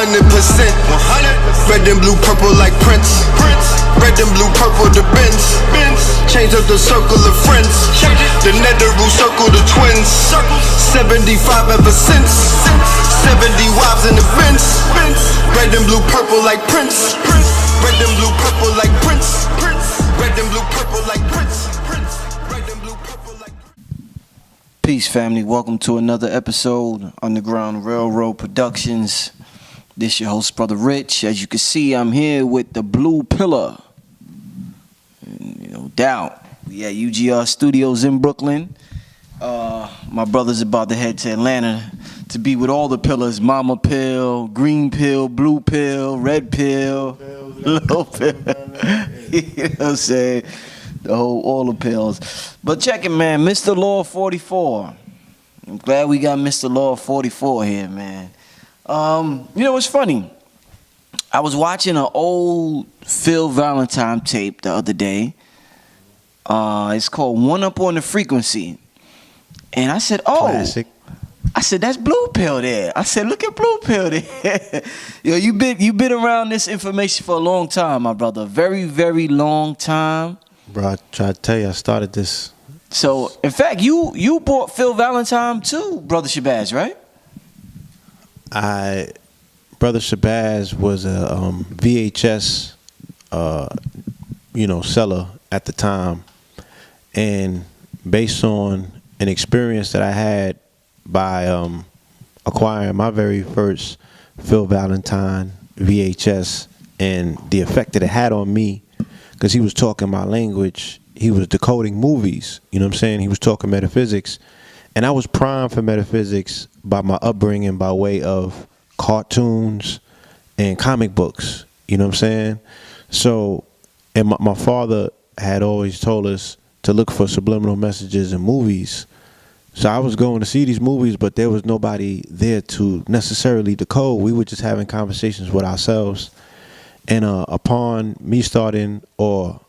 100%. Red and blue, purple like Prince. Red and blue, purple the Benz. Change up the circle of friends. The netheroo circle the twins. 75 ever since. 70 wives in the Benz. Red and blue, purple like Prince. Red and blue, purple like Prince. Red and blue, purple like Prince. Red and blue, purple like Prince. Peace, family. Welcome to another episode, Underground Railroad Productions. This your host, Brother Rich. As you can see, I'm here with the Blue Pillar. No doubt. We at UGR Studios in Brooklyn. My brother's about to head to Atlanta to be with all the pillars. Mama Pill, Green Pill, Blue Pill, Red Pill, Little Pill. You know what I'm saying? All the pills. But check it, man. Mr. Law 44. I'm glad we got Mr. Law 44 here, man. You know, it's funny. I was watching an old Phil Valentine tape the other day. It's called One Up on the Frequency. And I said, oh. Classic. I said, that's Blue Pill there. I said, look at Blue Pill there. Yo, you been around this information for a long time, my brother. Very, very long time. Bro, I try to tell you, I started this. So, in fact, you bought Phil Valentine too, Brother Shabazz, right? Brother Shabazz was a VHS, seller at the time, and based on an experience that I had by acquiring my very first Phil Valentine VHS and the effect that it had on me, because he was talking my language, he was decoding movies. You know what I'm saying? He was talking metaphysics. And I was primed for metaphysics by my upbringing by way of cartoons and comic books. You know what I'm saying? So, and my father had always told us to look for subliminal messages in movies. So I was going to see these movies, but there was nobody there to necessarily decode. We were just having conversations with ourselves. And upon me starting, or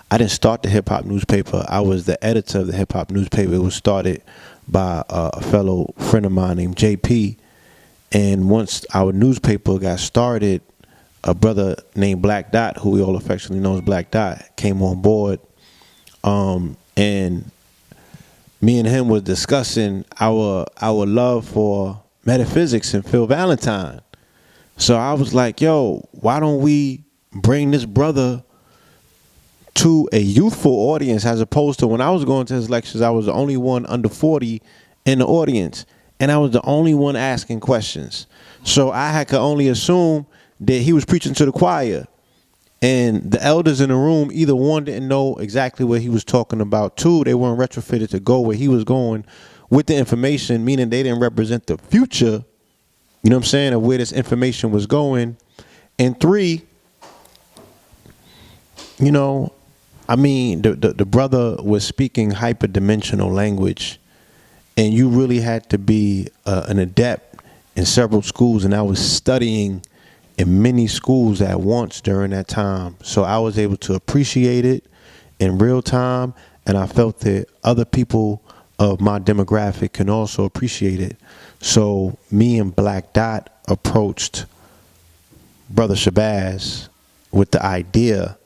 I didn't start the hip-hop newspaper, I was the editor of the hip-hop newspaper. It was started by a fellow friend of mine named JP. And once our newspaper got started, a brother named Black Dot, who we all affectionately know as Black Dot, came on board. And me and him was discussing our love for metaphysics and Phil Valentine. So I was like, yo, why don't we bring this brother to a youthful audience, as opposed to when I was going to his lectures, I was the only one under 40 in the audience, and I was the only one asking questions. So I could only assume that he was preaching to the choir, and the elders in the room, either one didn't know exactly what he was talking about, two, they weren't retrofitted to go where he was going with the information, meaning they didn't represent the future, you know what I'm saying, of where this information was going, and three, the brother was speaking hyperdimensional language, and you really had to be an adept in several schools, and I was studying in many schools at once during that time. So I was able to appreciate it in real time, and I felt that other people of my demographic can also appreciate it. So me and Black Dot approached Brother Shabazz with the idea,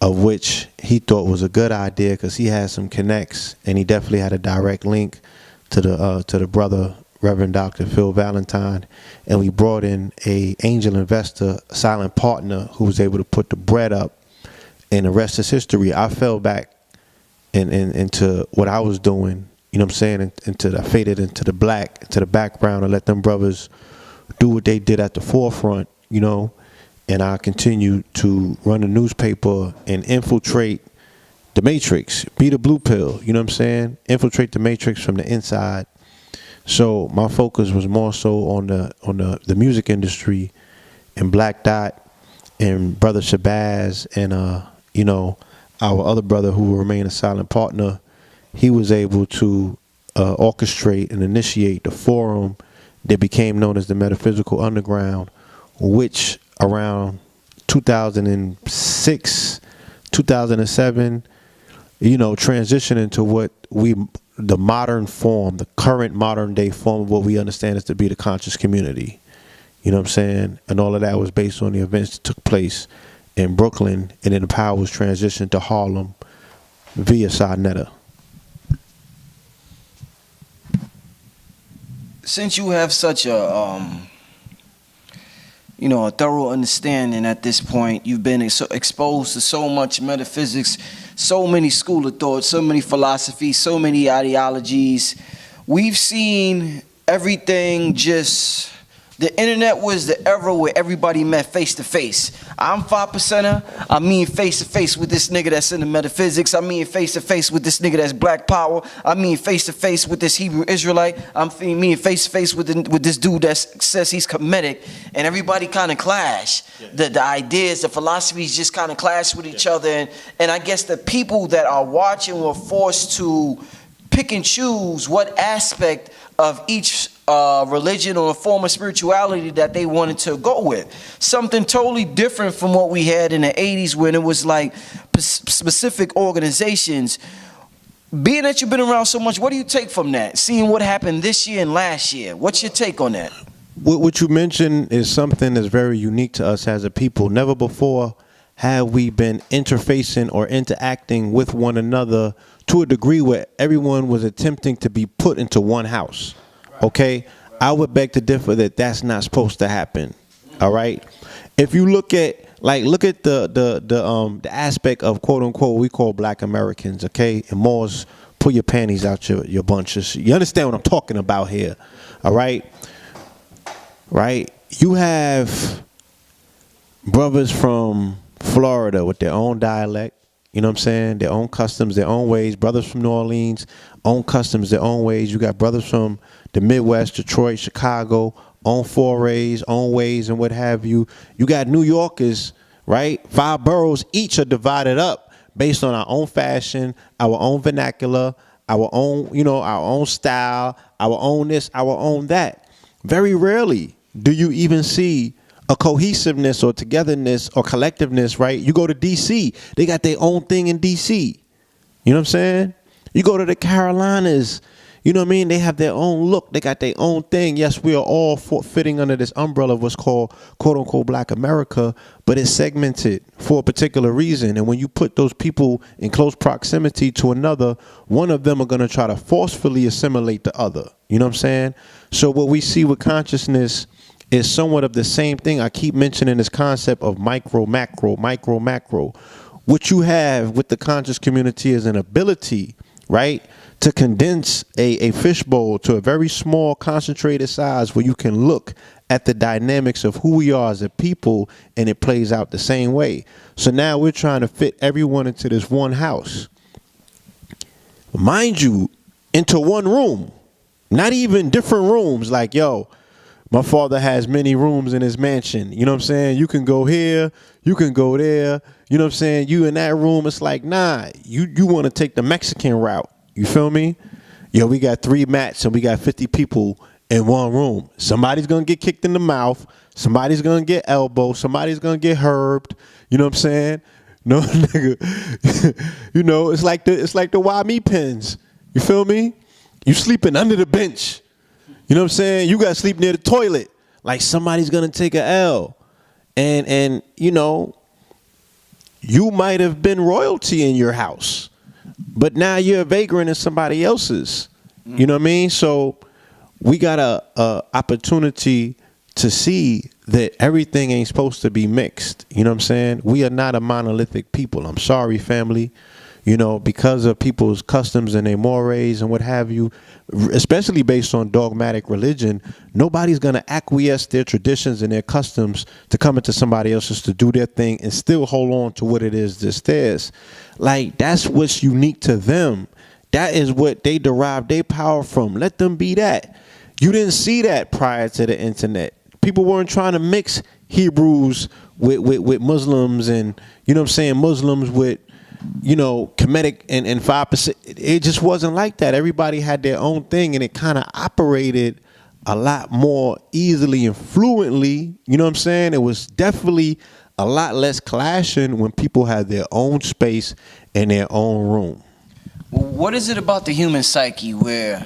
of which he thought was a good idea because he had some connects, and he definitely had a direct link to the brother Reverend Dr. Phil Valentine, and we brought in a angel investor, a silent partner, who was able to put the bread up, and the rest is history. I fell back into what I was doing, you know what I'm saying, I faded into the background, and let them brothers do what they did at the forefront, and I continued to run the newspaper and infiltrate the matrix, be the blue pill, you know what I'm saying? Infiltrate the matrix from the inside. So my focus was more so on the music industry, and Black Dot and Brother Shabazz and our other brother who will remain a silent partner, he was able to orchestrate and initiate the forum that became known as the Metaphysical Underground, which around 2006, 2007, transitioned into the modern form, the current modern day form of what we understand is to be the conscious community. You know what I'm saying? And all of that was based on the events that took place in Brooklyn, and then the power was transitioned to Harlem via Sarnetta. Since you have such a a thorough understanding at this point, you've been exposed to so much metaphysics, so many school of thought, so many philosophies, so many ideologies. We've seen everything just... The internet was the era where everybody met face to face. I'm 5%er. I mean face to face with this nigga that's in the metaphysics. I mean face to face with this nigga that's black power. I mean face to face with this Hebrew Israelite. I mean face to face with this dude that says he's Kemetic. And everybody kind of clash. Yeah. The ideas, the philosophies just kind of clash with each other. And I guess the people that are watching were forced to pick and choose what aspect of each religion or a form of spirituality that they wanted to go with. Something totally different from what we had in the 80s when it was like specific organizations. Being that you've been around so much, what do you take from that? Seeing what happened this year and last year, what's your take on that? What you mentioned is something that's very unique to us as a people. Never before have we been interfacing or interacting with one another to a degree where everyone was attempting to be put into one house. Okay, I would beg to differ that that's not supposed to happen. All right, if you look at the aspect of quote unquote we call Black Americans, okay, and Moors, pull your panties out your bunches. You understand what I'm talking about here? All right, right. You have brothers from Florida with their own dialect. You know what I'm saying? Their own customs, their own ways. Brothers from New Orleans, own customs, their own ways. You got brothers from the Midwest, Detroit, Chicago, own forays, own ways, and what have you. You got New Yorkers, right? 5 boroughs each are divided up based on our own fashion, our own vernacular, our own, our own style, our own this, our own that. Very rarely do you even see a cohesiveness or togetherness or collectiveness, right? You go to D.C., they got their own thing in D.C. You know what I'm saying? You go to the Carolinas, you know what I mean? They have their own look. They got their own thing. Yes, we are all fitting under this umbrella of what's called, quote unquote, Black America, but it's segmented for a particular reason. And when you put those people in close proximity to another, one of them are going to try to forcefully assimilate the other. You know what I'm saying? So what we see with consciousness is somewhat of the same thing. I keep mentioning this concept of micro, macro, micro, macro. What you have with the conscious community is an ability, right, to condense a fishbowl to a very small, concentrated size where you can look at the dynamics of who we are as a people, and it plays out the same way. So now we're trying to fit everyone into this one house. Mind you, into one room. Not even different rooms like, yo, my father has many rooms in his mansion. You know what I'm saying? You can go here, you can go there. You know what I'm saying? You in that room, it's like, nah, you want to take the Mexican route. You feel me? Yo, we got 3 mats and we got 50 people in one room. Somebody's going to get kicked in the mouth. Somebody's going to get elbowed. Somebody's going to get herbed. You know what I'm saying? No, nigga. It's like the why me pins. You feel me? You sleeping under the bench. You know what I'm saying? You got to sleep near the toilet. Like somebody's going to take a L. And you might have been royalty in your house, but now you're a vagrant in somebody else's. You know what I mean? So we got a opportunity to see that everything ain't supposed to be mixed. You know what I'm saying? We are not a monolithic people. I'm sorry, family. Because of people's customs and their mores and what have you, especially based on dogmatic religion, nobody's going to acquiesce their traditions and their customs to come into somebody else's to do their thing and still hold on to what it is that's theirs. Like, that's what's unique to them. That is what they derive their power from. Let them be that. You didn't see that prior to the internet. People weren't trying to mix Hebrews with Muslims and, Muslims with, Kemetic and 5%. It just wasn't like that. Everybody had their own thing, and it kind of operated a lot more easily and fluently. You know what I'm saying? It was definitely a lot less clashing when people had their own space and their own room. What is it about the human psyche where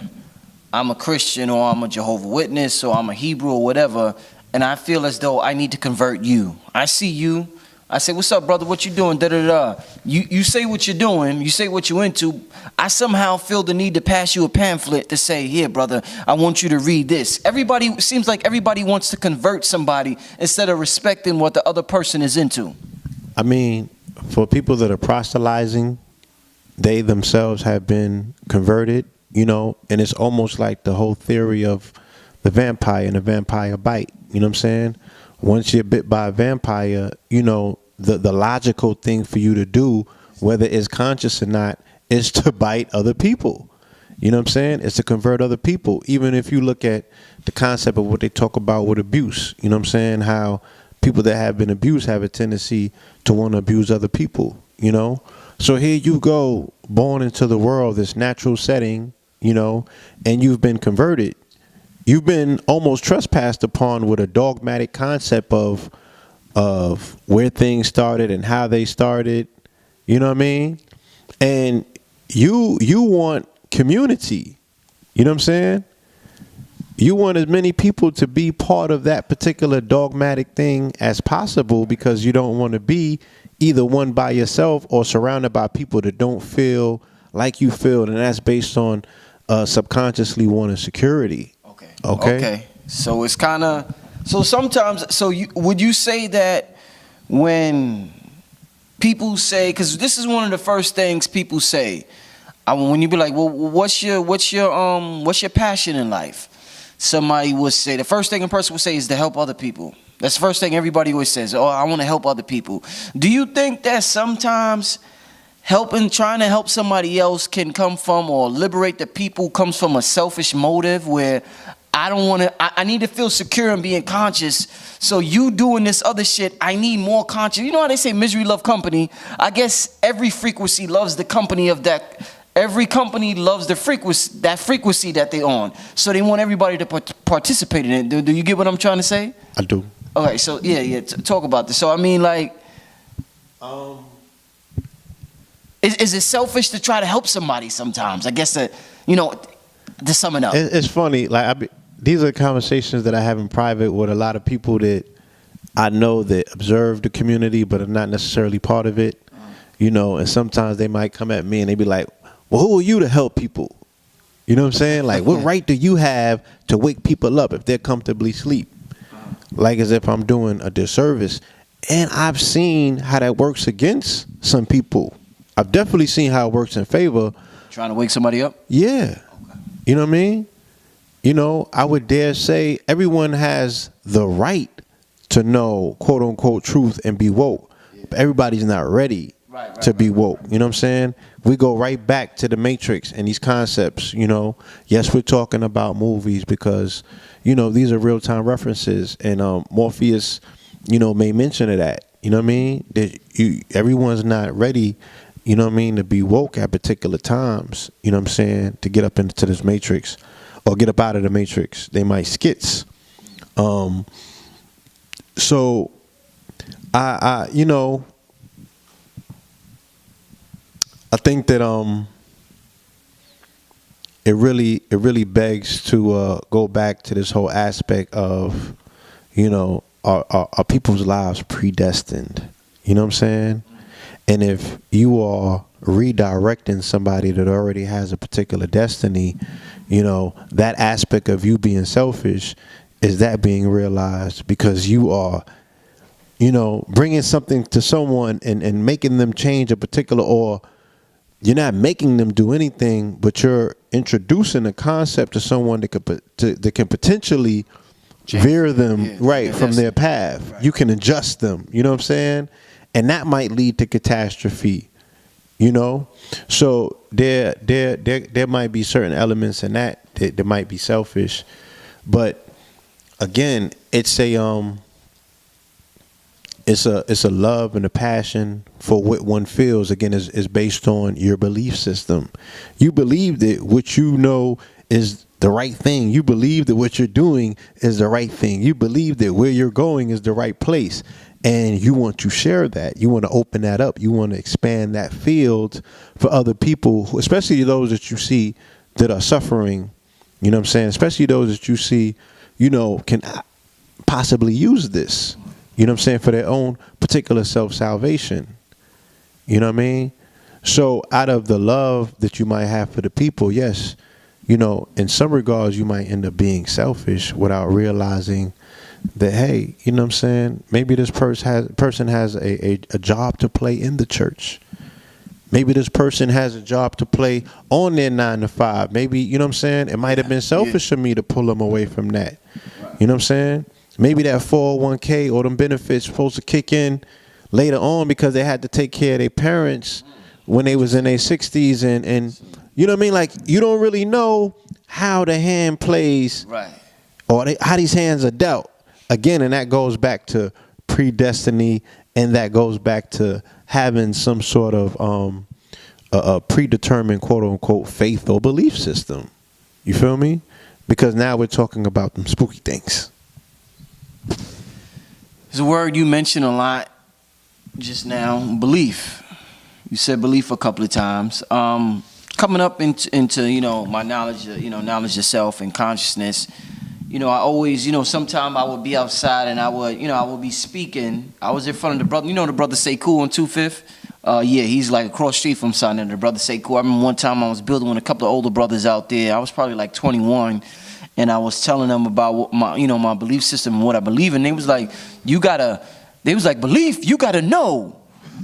I'm a Christian or I'm a Jehovah's Witness or I'm a Hebrew or whatever, and I feel as though I need to convert you. I see you. I say, what's up, brother? What you doing? Da da da. You say what you're doing. You say what you're into. I somehow feel the need to pass you a pamphlet to say, here, brother, I want you to read this. Everybody seems like everybody wants to convert somebody instead of respecting what the other person is into. I mean, for people that are proselytizing, they themselves have been converted, you know, and it's almost like the whole theory of the vampire and the vampire bite. You know what I'm saying? Once you're bit by a vampire, you know, the logical thing for you to do, whether it's conscious or not, is to bite other people. You know what I'm saying? It's to convert other people. Even if you look at the concept of what they talk about with abuse, you know what I'm saying? How people that have been abused have a tendency to want to abuse other people, you know? So here you go, born into the world, this natural setting, you know, and you've been converted. You've been almost trespassed upon with a dogmatic concept of where things started and how they started. You know what I mean? And you want community. You know what I'm saying? You want as many people to be part of that particular dogmatic thing as possible because you don't want to be either one by yourself or surrounded by people that don't feel like you feel. And that's based on subconsciously wanting security. Okay. So it's kind of, so sometimes, so would you say that when people say, because this is one of the first things people say, when you be like, well, what's your passion in life? Somebody would say, the first thing a person would say is to help other people. That's the first thing everybody always says. Oh, I want to help other people. Do you think that sometimes trying to help somebody else can come from, or liberate the people comes from a selfish motive where I need to feel secure in being conscious. So you doing this other shit, I need more conscious. You know how they say misery love company? I guess every frequency loves the company of that. Every company loves the frequency that they're on. So they want everybody to participate in it. Do you get what I'm trying to say? I do. Okay, so yeah, talk about this. So I mean, like, is it selfish to try to help somebody sometimes? I guess that, you know, to sum it up. It's funny. Like these are conversations that I have in private with a lot of people that I know that observe the community but are not necessarily part of it. You know, and sometimes they might come at me and they be like, well, who are you to help people? You know what I'm saying? Like, what right do you have to wake people up if they're comfortably asleep? Like as if I'm doing a disservice. And I've seen how that works against some people. I've definitely seen how it works in favor. Trying to wake somebody up? Yeah. Okay. You know what I mean? You know, I would dare say everyone has the right to know, quote unquote, truth and be woke. Yeah. But everybody's not ready to be woke. You know what I'm saying? We go right back to the Matrix and these concepts, you know. Yes, we're talking about movies because, you know, these are real-time references. And Morpheus, you know, made mention of that. You know what I mean? That everyone's not ready, you know what I mean, to be woke at particular times. You know what I'm saying? To get up into this Matrix or get up out of the Matrix. They might skits. So I you know, I think that it really begs to go back to this whole aspect of, you know, are people's lives predestined? You know what I'm saying? And if you are redirecting somebody that already has a particular destiny, you know, that aspect of you being selfish, is that being realized because you are, you know, bringing something to someone and making them change a particular, or you're not making them do anything, but you're introducing a concept to someone that can potentially veer them from their path. Right. You can adjust them. You know what I'm saying? And that might lead to catastrophe. You know, so there might be certain elements in that might be selfish, but again, it's a love and a passion for what one feels. Again, is based on your belief system. You believe that what you know is the right thing. You believe that what you're doing is the right thing. You believe that where you're going is the right place. And you want to share that. You want to open that up. You want to expand that field for other people, especially those that you see that are suffering. You know what I'm saying? Especially those that you see, you know, can possibly use this, you know what I'm saying, for their own particular self-salvation. You know what I mean? So out of the love that you might have for the people, yes, you know, in some regards, you might end up being selfish without realizing that, hey, you know what I'm saying, maybe this person has a job to play in the church. Maybe this person has a job to play on their 9 to 5. Maybe, you know what I'm saying, it might have been selfish of me to pull them away from that. You know what I'm saying? Maybe that 401k or them benefits supposed to kick in later on because they had to take care of their parents when they was in their 60s. And you know what I mean? Like, you don't really know how the hand plays, right, or how these hands are dealt. Again, and that goes back to predestiny, and that goes back to having some sort of a predetermined, quote unquote, faith or belief system. You feel me? Because now we're talking about them spooky things. There's a word you mentioned a lot just now, belief. You said belief a couple of times. Coming up into you know, my knowledge, knowledge of self and consciousness. You know, I always, you know, sometime I would be outside and I would be speaking. I was in front of the brother, you know, the brother Say Cool on 25th. Yeah, he's like across the street from something. The brother Say Cool. I remember one time I was building with a couple of older brothers out there. I was probably like 21, and I was telling them about what my belief system and what I believe in. They was like, belief, you gotta know.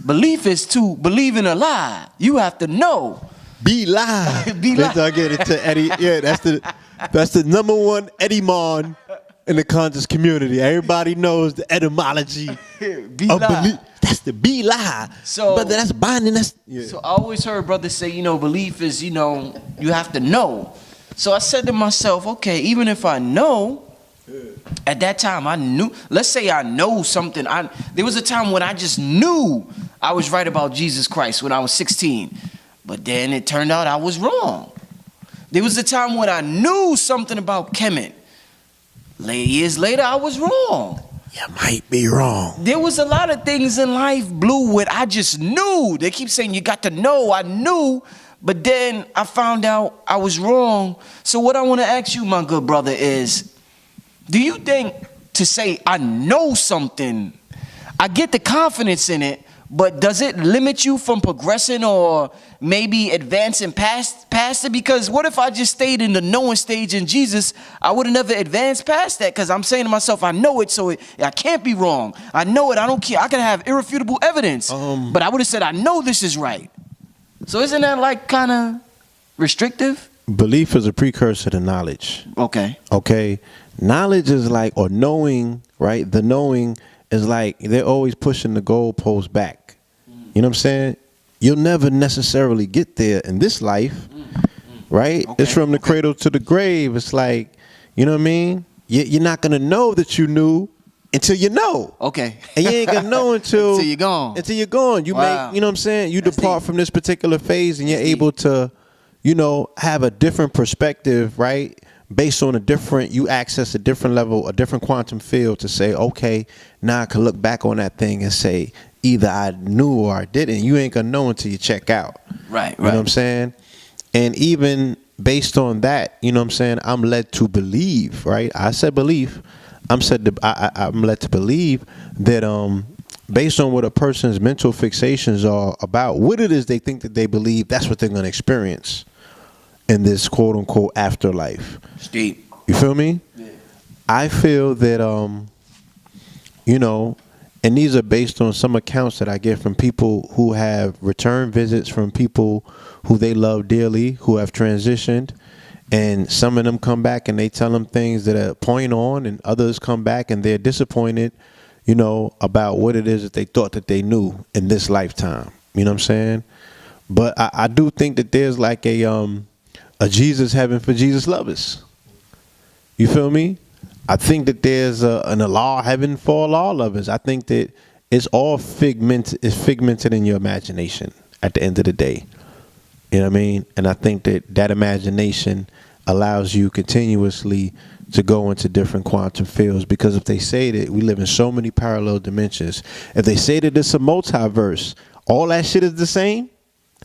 Belief is to believe in a lie. You have to know. Be live. Be live. I get it to Eddie. Yeah, that's the number one Eddie Mann in the conscious community. Everybody knows the etymology of belief. That's the be lie. So, brother, that's binding. So I always heard brothers say, you know, belief is, you know, you have to know. So I said to myself, okay, even if I know, at that time I knew. Let's say I know something. There was a time when I just knew I was right about Jesus Christ when I was 16. But then it turned out I was wrong. There was a time when I knew something about Kemet. Years later, I was wrong. You might be wrong. There was a lot of things in life, Blue, with I just knew. They keep saying you got to know. I knew, but then I found out I was wrong. So what I want to ask you, my good brother, is, do you think to say I know something, I get the confidence in it, but does it limit you from progressing or maybe advancing past it? Because what if I just stayed in the knowing stage in Jesus? I would have never advanced past that, because I'm saying to myself, I know it, so I can't be wrong. I know it. I don't care. I can have irrefutable evidence. But I would have said, I know this is right. So isn't that like kind of restrictive? Belief is a precursor to knowledge. Okay. Knowledge is like, or knowing, right? The knowing is like they're always pushing the goalpost back. You know what I'm saying? You'll never necessarily get there in this life, right? Okay. It's from the cradle to the grave. It's like, you know what I mean? You're not going to know that you knew until you know. Okay. And you ain't going to know until you're gone. Until you're gone. You make, you know what I'm saying? You depart from this particular phase and you're able to, you know, have a different perspective, right? Based on you access a different level, a different quantum field to say, okay, now I can look back on that thing and say, either I knew or I didn't. You ain't gonna know until you check out. Right. You know what I'm saying? And even based on that, you know what I'm saying, I'm led to believe, right? I said belief. I'm led to believe that based on what a person's mental fixations are about what it is they think that they believe, that's what they're gonna experience in this quote unquote afterlife. Steep. You feel me? Yeah. I feel that you know, and these are based on some accounts that I get from people who have return visits from people who they love dearly, who have transitioned. And some of them come back and they tell them things that are point on, and others come back and they're disappointed, you know, about what it is that they thought that they knew in this lifetime. You know what I'm saying? But I do think that there's like a Jesus heaven for Jesus lovers. You feel me? I think that there's an Allah heaven for Allah lovers. I think that it's all figmented in your imagination at the end of the day. You know what I mean? And I think that imagination allows you continuously to go into different quantum fields, because if they say that we live in so many parallel dimensions, if they say that it's a multiverse, all that shit is the same,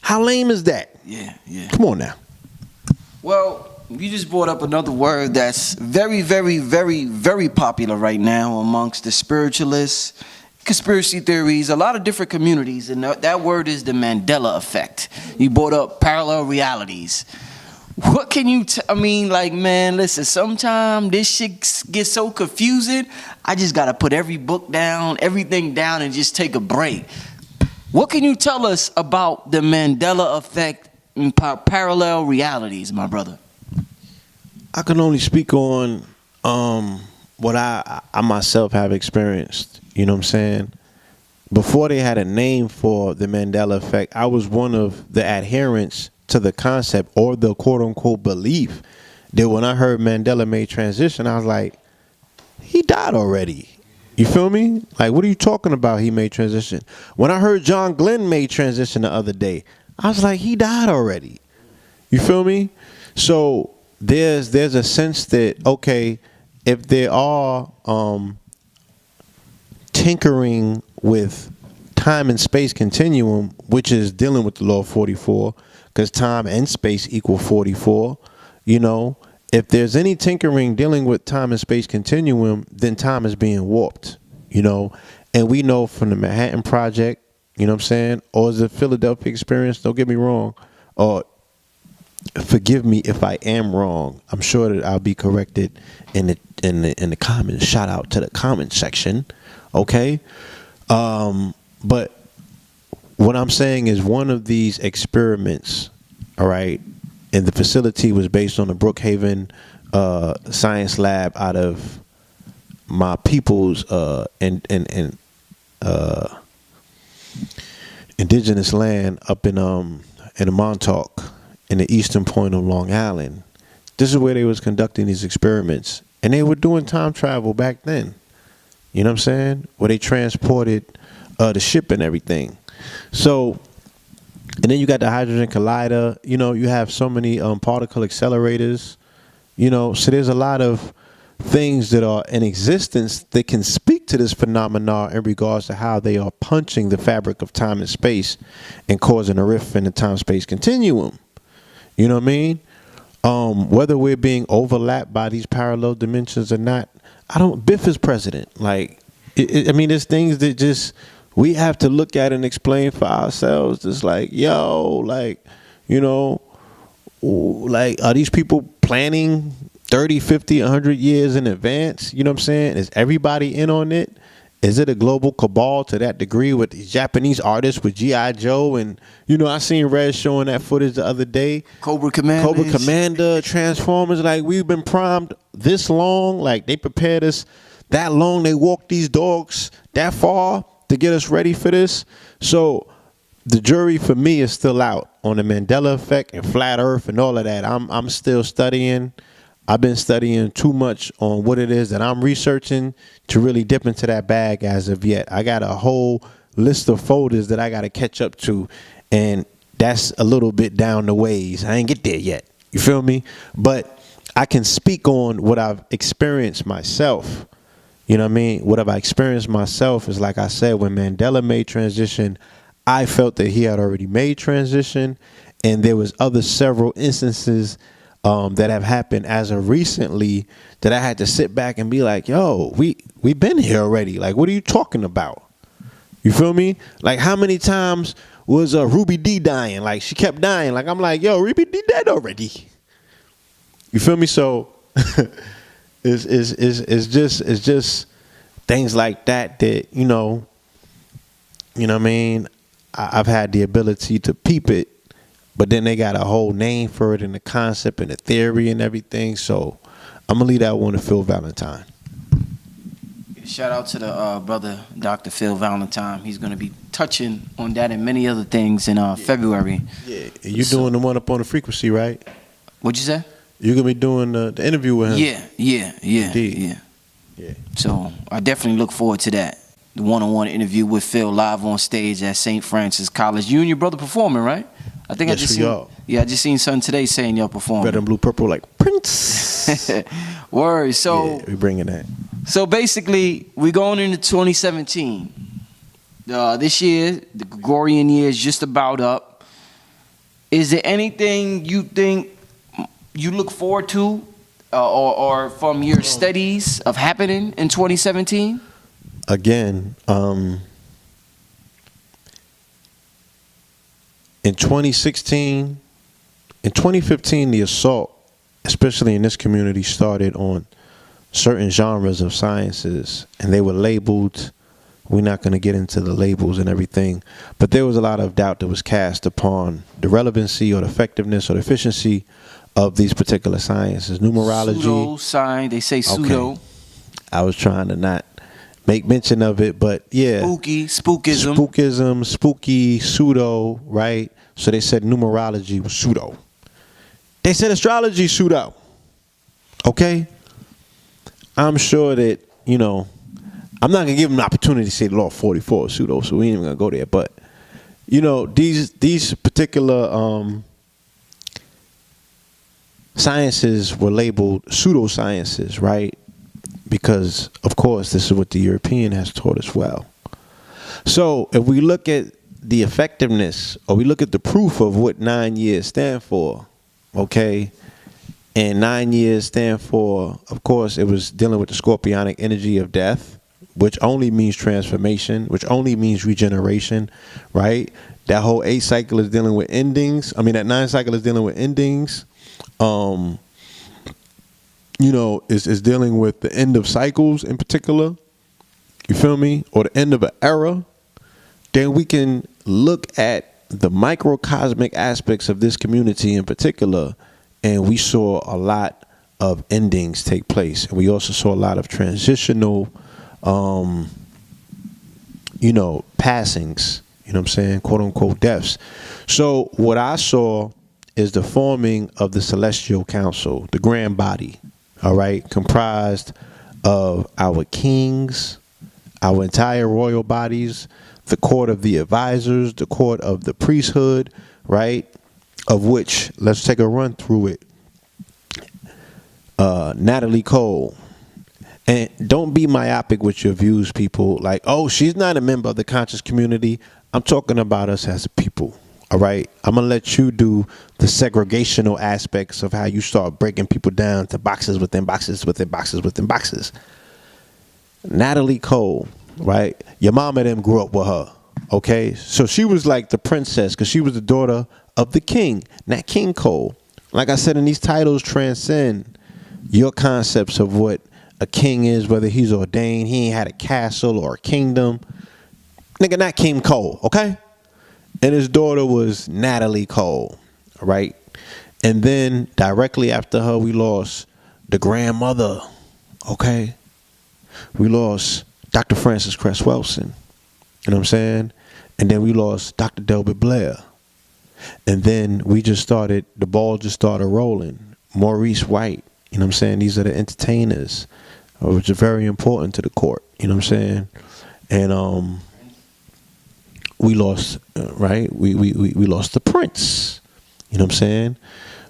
how lame is that? Yeah. Come on now. Well, you just brought up another word that's very, very, very, very popular right now amongst the spiritualists, conspiracy theories, a lot of different communities, and that word is the Mandela effect. You brought up parallel realities. What can you I mean, like, man, listen, sometimes this shit gets so confusing, I just got to put every book down, everything down, and just take a break. What can you tell us about the Mandela effect and parallel realities, my brother? I can only speak on what I myself have experienced. You know what I'm saying? Before they had a name for the Mandela effect, I was one of the adherents to the concept or the quote unquote belief that when I heard Mandela made transition, I was like, he died already. You feel me? Like, what are you talking about? He made transition. When I heard John Glenn made transition the other day, I was like, he died already. You feel me? So there's a sense that, okay, if there are tinkering with time and space continuum, which is dealing with the law of 44, because time and space equal 44, you know, if there's any tinkering dealing with time and space continuum, then time is being warped, you know. And we know from the Manhattan Project, you know what I'm saying, or the Philadelphia experience, don't get me wrong, or forgive me if I am wrong. I'm sure that I'll be corrected in the comments. Shout out to the comment section, okay? But what I'm saying is one of these experiments, all right, and the facility was based on the Brookhaven science lab out of my people's indigenous land up in the Montauk in the eastern point of Long Island. This is where they was conducting these experiments, and they were doing time travel back then. You know what I'm saying? Where they transported the ship and everything. So, and then you got the hydrogen collider. You know, you have so many particle accelerators. You know, so there's a lot of things that are in existence that can speak to this phenomena in regards to how they are punching the fabric of time and space and causing a rift in the time-space continuum. You know what I mean? Whether we're being overlapped by these parallel dimensions or not, Biff is president. Like, I mean, there's things that just we have to look at and explain for ourselves. Just like, yo, like, you know, like, are these people planning 30, 50, 100 years in advance? You know what I'm saying? Is everybody in on it? Is it a global cabal to that degree with the Japanese artists with G.I. Joe? And, you know, I seen Red showing that footage the other day. Cobra Commander, Transformers. Like, we've been primed this long. Like, they prepared us that long. They walked these dogs that far to get us ready for this. So the jury for me is still out on the Mandela effect and flat earth and all of that. I'm still studying. I've been studying too much on what it is that I'm researching to really dip into that bag as of yet. I got a whole list of folders that I got to catch up to, and that's a little bit down the ways. I ain't get there yet. You feel me? But I can speak on what I've experienced myself. You know what I mean? What have I experienced myself is, like I said, when Mandela made transition, I felt that he had already made transition, and there was other several instances that have happened as of recently that I had to sit back and be like, yo, we've been here already. Like, what are you talking about? You feel me? Like, how many times was Ruby D dying? Like, she kept dying. Like, I'm like, yo, Ruby D dead already. You feel me? So it's just things like that you know what I mean? I've had the ability to peep it. But then they got a whole name for it and the concept and the theory and everything. So I'm going to leave that one to Phil Valentine. Shout out to the brother, Dr. Phil Valentine. He's going to be touching on that and many other things in February. Yeah, you're doing the one up on the frequency, right? What'd you say? You're going to be doing the interview with him. Yeah. So I definitely look forward to that. The one-on-one interview with Phil live on stage at St. Francis College. You and your brother performing, right? I think yes, I just seen something today saying y'all performing. Red and blue, purple, like Prince. Word. So yeah, we bringing that. So basically, we're going into 2017. This year, the Gregorian year is just about up. Is there anything you think you look forward to, or from your studies of happening in 2017? Again, in 2016, in 2015, the assault, especially in this community, started on certain genres of sciences, and they were labeled. We're not going to get into the labels and everything, but there was a lot of doubt that was cast upon the relevancy or the effectiveness or the efficiency of these particular sciences. Numerology. Pseudo-science, they say pseudo. Okay. I was trying to not make mention of it, but yeah. Spookism. Spookism, spooky, pseudo, right? So they said numerology was pseudo. They said astrology pseudo. Okay? I'm sure that, you know, I'm not going to give them an opportunity to say the law of 44 is pseudo, so we ain't even going to go there. But, you know, these particular sciences were labeled pseudosciences, right? Because, of course, this is what the European has taught as well. So if we look at the effectiveness, or we look at the proof of what 9 years stand for, okay, and 9 years stand for, of course, it was dealing with the scorpionic energy of death, which only means transformation, which only means regeneration, right? That whole 8 cycle is dealing with endings. I mean, that 9 cycle is dealing with endings. You know, is dealing with the end of cycles in particular. You feel me? Or the end of an era. Then we can look at the microcosmic aspects of this community in particular, and we saw a lot of endings take place. And we also saw a lot of transitional you know, passings, you know what I'm saying, quote unquote deaths. So what I saw is the forming of the Celestial Council, the grand body, all right, comprised of our kings, our entire royal bodies, the court of the advisors, the court of the priesthood, right, of which, let's take a run through it. Natalie Cole. And don't be myopic with your views, people. Like, oh, she's not a member of the conscious community. I'm talking about us as a people, all right? I'm going to let you do the segregational aspects of how you start breaking people down to boxes within boxes within boxes within boxes. Natalie Cole, right? Your mama them grew up with her, okay? So she was like the princess because she was the daughter of the king, Nat King Cole. Like I said, in these titles transcend your concepts of what a king is, whether he's ordained, he ain't had a castle or a kingdom. Nigga, Nat King Cole, okay? And his daughter was Natalie Cole, right? And then directly after her, we lost the grandmother, okay? We lost Dr. Frances Cress Welsing, you know what I'm saying? And then we lost Dr. Delbert Blair. And then we just started, the ball just started rolling. Maurice White, you know what I'm saying? These are the entertainers, which are very important to the court, you know what I'm saying? And we lost, right? We lost the prince, you know what I'm saying?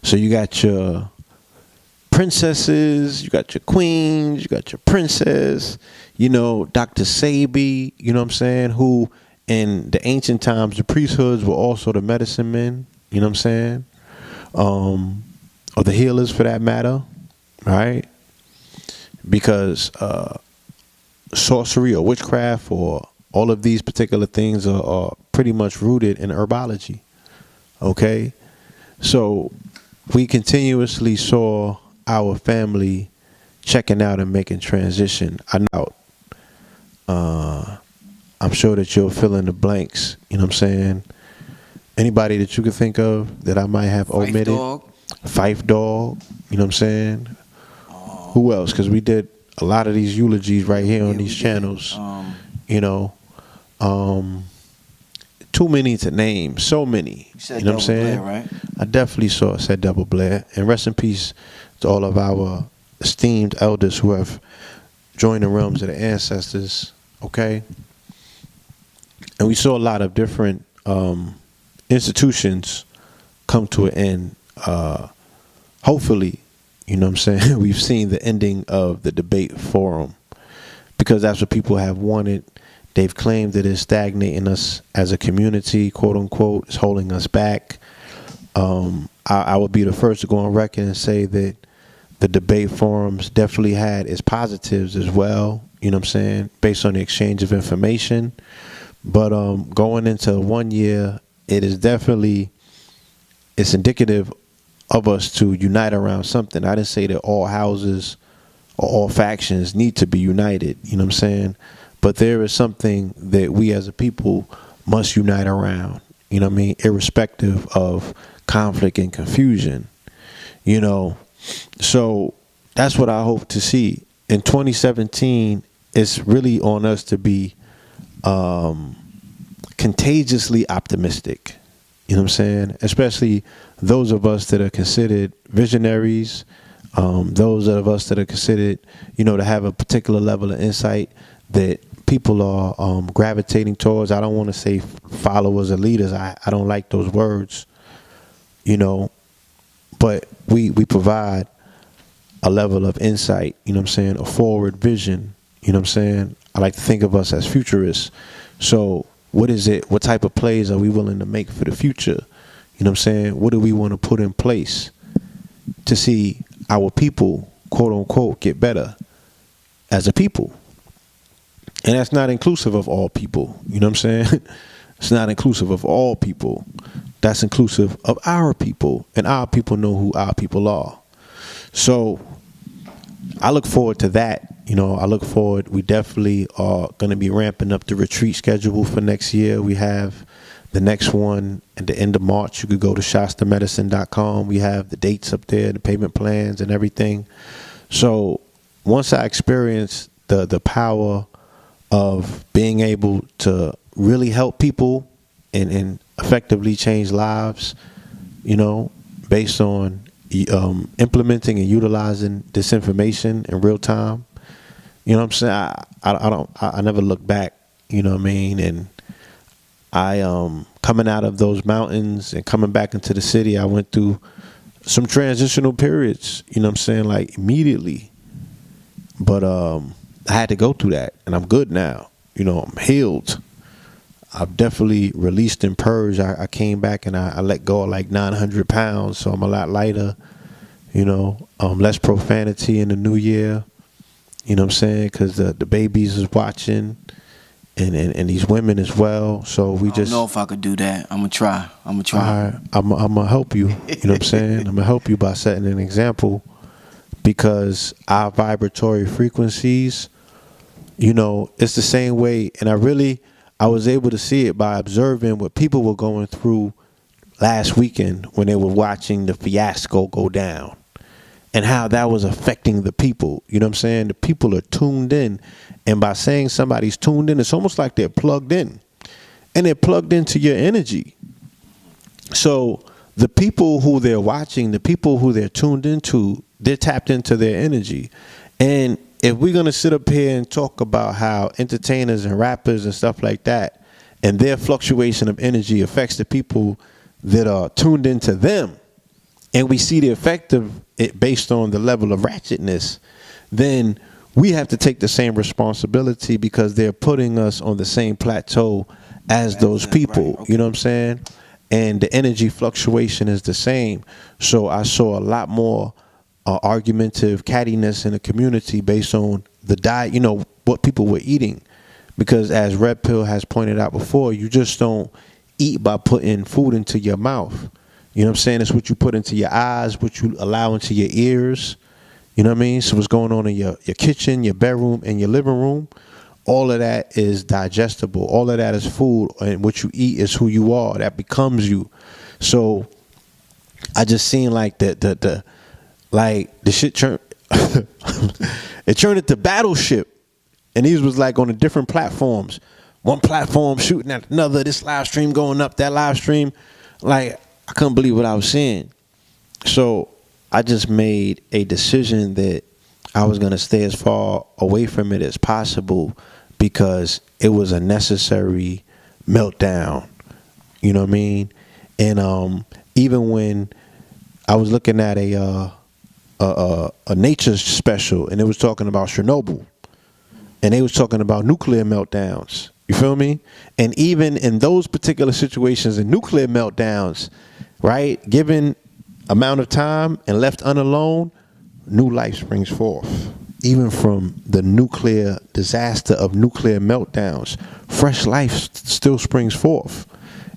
So you got your princesses, you got your queens, you got your princess, you know, Dr. Sabi, you know what I'm saying? Who in the ancient times, the priesthoods were also the medicine men, you know what I'm saying? Or the healers for that matter, right? Because sorcery or witchcraft or all of these particular things are pretty much rooted in herbology, okay? So we continuously saw our family checking out and making transition. I'm sure that you'll fill in the blanks, you know what I'm saying? Anybody that you could think of that I might have omitted? Fife Dog, you know what I'm saying? Who else? Because we did a lot of these eulogies right here on these channels. You know, too many to name. So many. You know what I'm saying? Blair, right? I definitely said Double Blair. And rest in peace to all of our esteemed elders who have joined the realms of the ancestors. Okay? And we saw a lot of different institutions come to an end. Hopefully, you know what I'm saying, we've seen the ending of the debate forum because that's what people have wanted. They've claimed that it's stagnating us as a community, quote unquote, it's holding us back. I would be the first to go on record and say that the debate forums definitely had its positives as well, you know what I'm saying, based on the exchange of information. But going into 1 year, it is definitely, it's indicative of us to unite around something. I didn't say that all houses or all factions need to be united, you know what I'm saying? But there is something that we as a people must unite around, you know what I mean, irrespective of conflict and confusion, you know. So that's what I hope to see. In 2017, it's really on us to be contagiously optimistic, you know what I'm saying? Especially those of us that are considered visionaries, those of us that are considered, you know, to have a particular level of insight that people are gravitating towards. I don't want to say followers or leaders. I don't like those words, you know, but we provide a level of insight, you know what I'm saying, a forward vision, you know what I'm saying. I like to think of us as futurists. So what is it? What type of plays are we willing to make for the future? You know what I'm saying? What do we want to put in place to see our people, quote unquote, get better as a people? And that's not inclusive of all people. You know what I'm saying? It's not inclusive of all people. That's inclusive of our people. And our people know who our people are. So I look forward to that. You know, I look forward. We definitely are going to be ramping up the retreat schedule for next year. We have the next one at the end of March. You could go to shastamedicine.com. We have the dates up there, the payment plans and everything. So once I experience the power of being able to really help people and effectively change lives, you know, based on implementing and utilizing this information in real time, you know what I'm saying? I never look back, you know what I mean? And I coming out of those mountains and coming back into the city, I went through some transitional periods, you know what I'm saying, like immediately. But I had to go through that, and I'm good now. You know, I'm healed. I've definitely released and purged. I came back and I let go of like 900 pounds, so I'm a lot lighter, you know, less profanity in the new year, you know what I'm saying, because the babies is watching and these women as well, so we just... I don't know if I could do that. I'm going to try. All right, I'm going to help you, you know what I'm saying? I'm going to help you by setting an example, because our vibratory frequencies, you know, it's the same way, and I was able to see it by observing what people were going through last weekend when they were watching the fiasco go down and how that was affecting the people. You know what I'm saying? The people are tuned in. And by saying somebody's tuned in, it's almost like they're plugged in. And they're plugged into your energy. So the people who they're watching, the people who they're tuned into, they're tapped into their energy. And if we're going to sit up here and talk about how entertainers and rappers and stuff like that and their fluctuation of energy affects the people that are tuned into them, and we see the effect of it based on the level of ratchetness, then we have to take the same responsibility, because they're putting us on the same plateau as those people. Right, okay. You know what I'm saying? And the energy fluctuation is the same. So I saw a lot more argumentative cattiness in the community based on the diet, you know, what people were eating. Because as Red Pill has pointed out before, you just don't eat by putting food into your mouth. You know what I'm saying? It's what you put into your eyes, what you allow into your ears. You know what I mean? So what's going on in your kitchen, your bedroom, and your living room, all of that is digestible. All of that is food, and what you eat is who you are. That becomes you. So I just seen like the shit turned it turned into Battleship, and these was like on the different platforms. One platform shooting at another, this live stream going up, that live stream, like I couldn't believe what I was seeing. So I just made a decision that I was going to stay as far away from it as possible, because it was a necessary meltdown. You know what I mean? And even when I was looking at a nature special, and it was talking about Chernobyl, and they was talking about nuclear meltdowns, You feel me? And even in those particular situations, in nuclear meltdowns, right, given amount of time and left unalone, new life springs forth. Even from the nuclear disaster of nuclear meltdowns, fresh life still springs forth.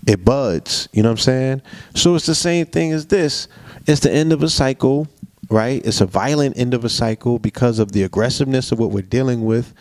It buds, you know what I'm saying? So it's the same thing as this. It's the end of a cycle, right? It's a violent end of a cycle because of the aggressiveness of what we're dealing with,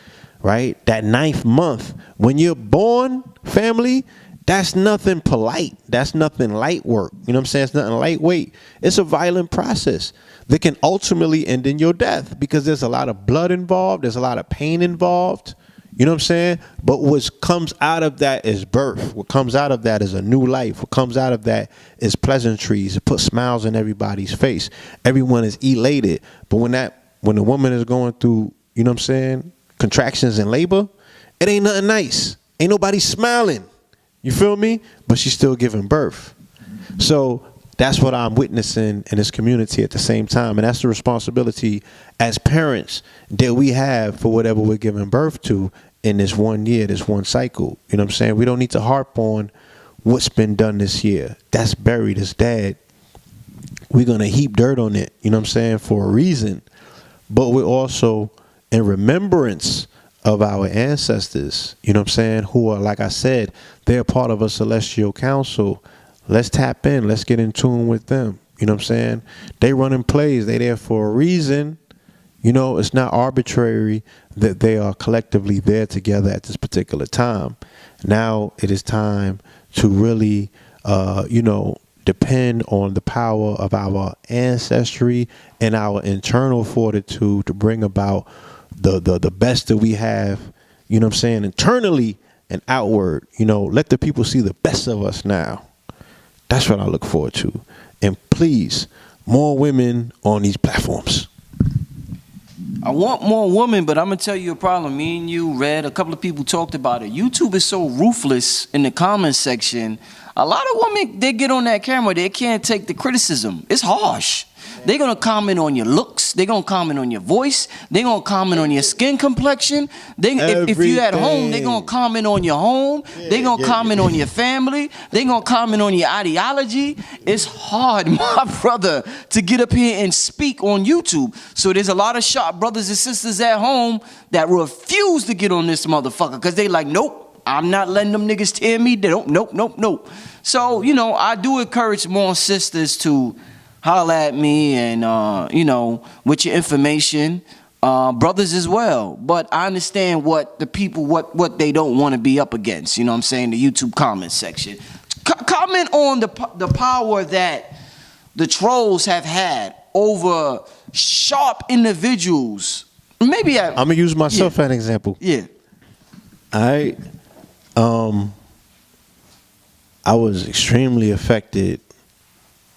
right? That 9th month, when you're born, family, that's nothing polite. That's nothing light work. You know what I'm saying? It's nothing lightweight. It's a violent process that can ultimately end in your death because there's a lot of blood involved. There's a lot of pain involved. You know what I'm saying? But what comes out of that is birth. What comes out of that is a new life. What comes out of that is pleasantries. It puts smiles on everybody's face. Everyone is elated. But when the woman is going through, you know what I'm saying, contractions and labor, it ain't nothing nice. Ain't nobody smiling. You feel me? But she's still giving birth. So that's what I'm witnessing in this community at the same time. And that's the responsibility as parents that we have for whatever we're giving birth to in this one year, this one cycle. You know what I'm saying? We don't need to harp on what's been done this year. That's buried, it's dead. We're going to heap dirt on it, you know what I'm saying, for a reason. But we're also in remembrance of our ancestors, you know what I'm saying, who are, like I said, they're part of a celestial council. Let's tap in. Let's get in tune with them. You know what I'm saying? They running plays. They there for a reason. You know, it's not arbitrary that they are collectively there together at this particular time. Now it is time to really, depend on the power of our ancestry and our internal fortitude to bring about the best that we have, you know what I'm saying, internally and outward. You know, let the people see the best of us now. That's what I look forward to. And please, more women on these platforms. I want more women, but I'm going to tell you a problem. Me and you, Red, a couple of people talked about it. YouTube is so ruthless in the comments section. A lot of women, they get on that camera, they can't take the criticism. It's harsh. They're going to comment on your looks. They're going to comment on your voice. They're going to comment on your skin complexion. If you're at home, they're going to comment on your home. They're going to comment on your family. They're going to comment on your ideology. It's hard, my brother, to get up here and speak on YouTube. So there's a lot of sharp brothers and sisters at home that refuse to get on this motherfucker because they like, nope, I'm not letting them niggas tear me down. Nope. So, you know, I do encourage more sisters to holler at me and, with your information, brothers as well. But I understand what the people, what they don't want to be up against, you know what I'm saying, the YouTube comment section. Comment on the power that the trolls have had over sharp individuals. Maybe I'm going to use myself as an example. Yeah. I was extremely affected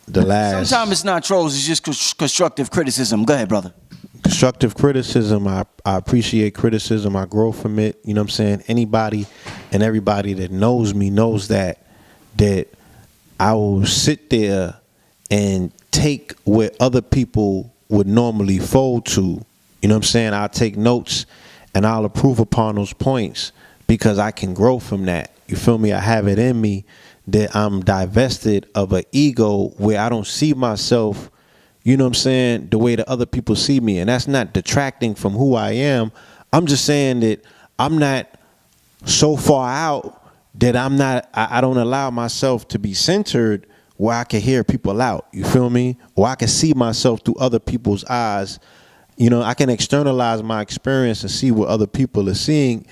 Sometimes it's not trolls, it's just constructive criticism. Go ahead, brother. Constructive criticism. I appreciate criticism. I grow from it. You know what I'm saying? Anybody and everybody that knows me knows that I will sit there and take what other people would normally fold to. You know what I'm saying? I'll take notes and I'll improve upon those points because I can grow from that. You feel me? I have it in me that I'm divested of an ego where I don't see myself, you know what I'm saying, the way that other people see me. And that's not detracting from who I am. I'm just saying that I'm not so far out that I don't allow myself to be centered where I can hear people out. You feel me? Or I can see myself through other people's eyes. You know, I can externalize my experience and see what other people are seeing.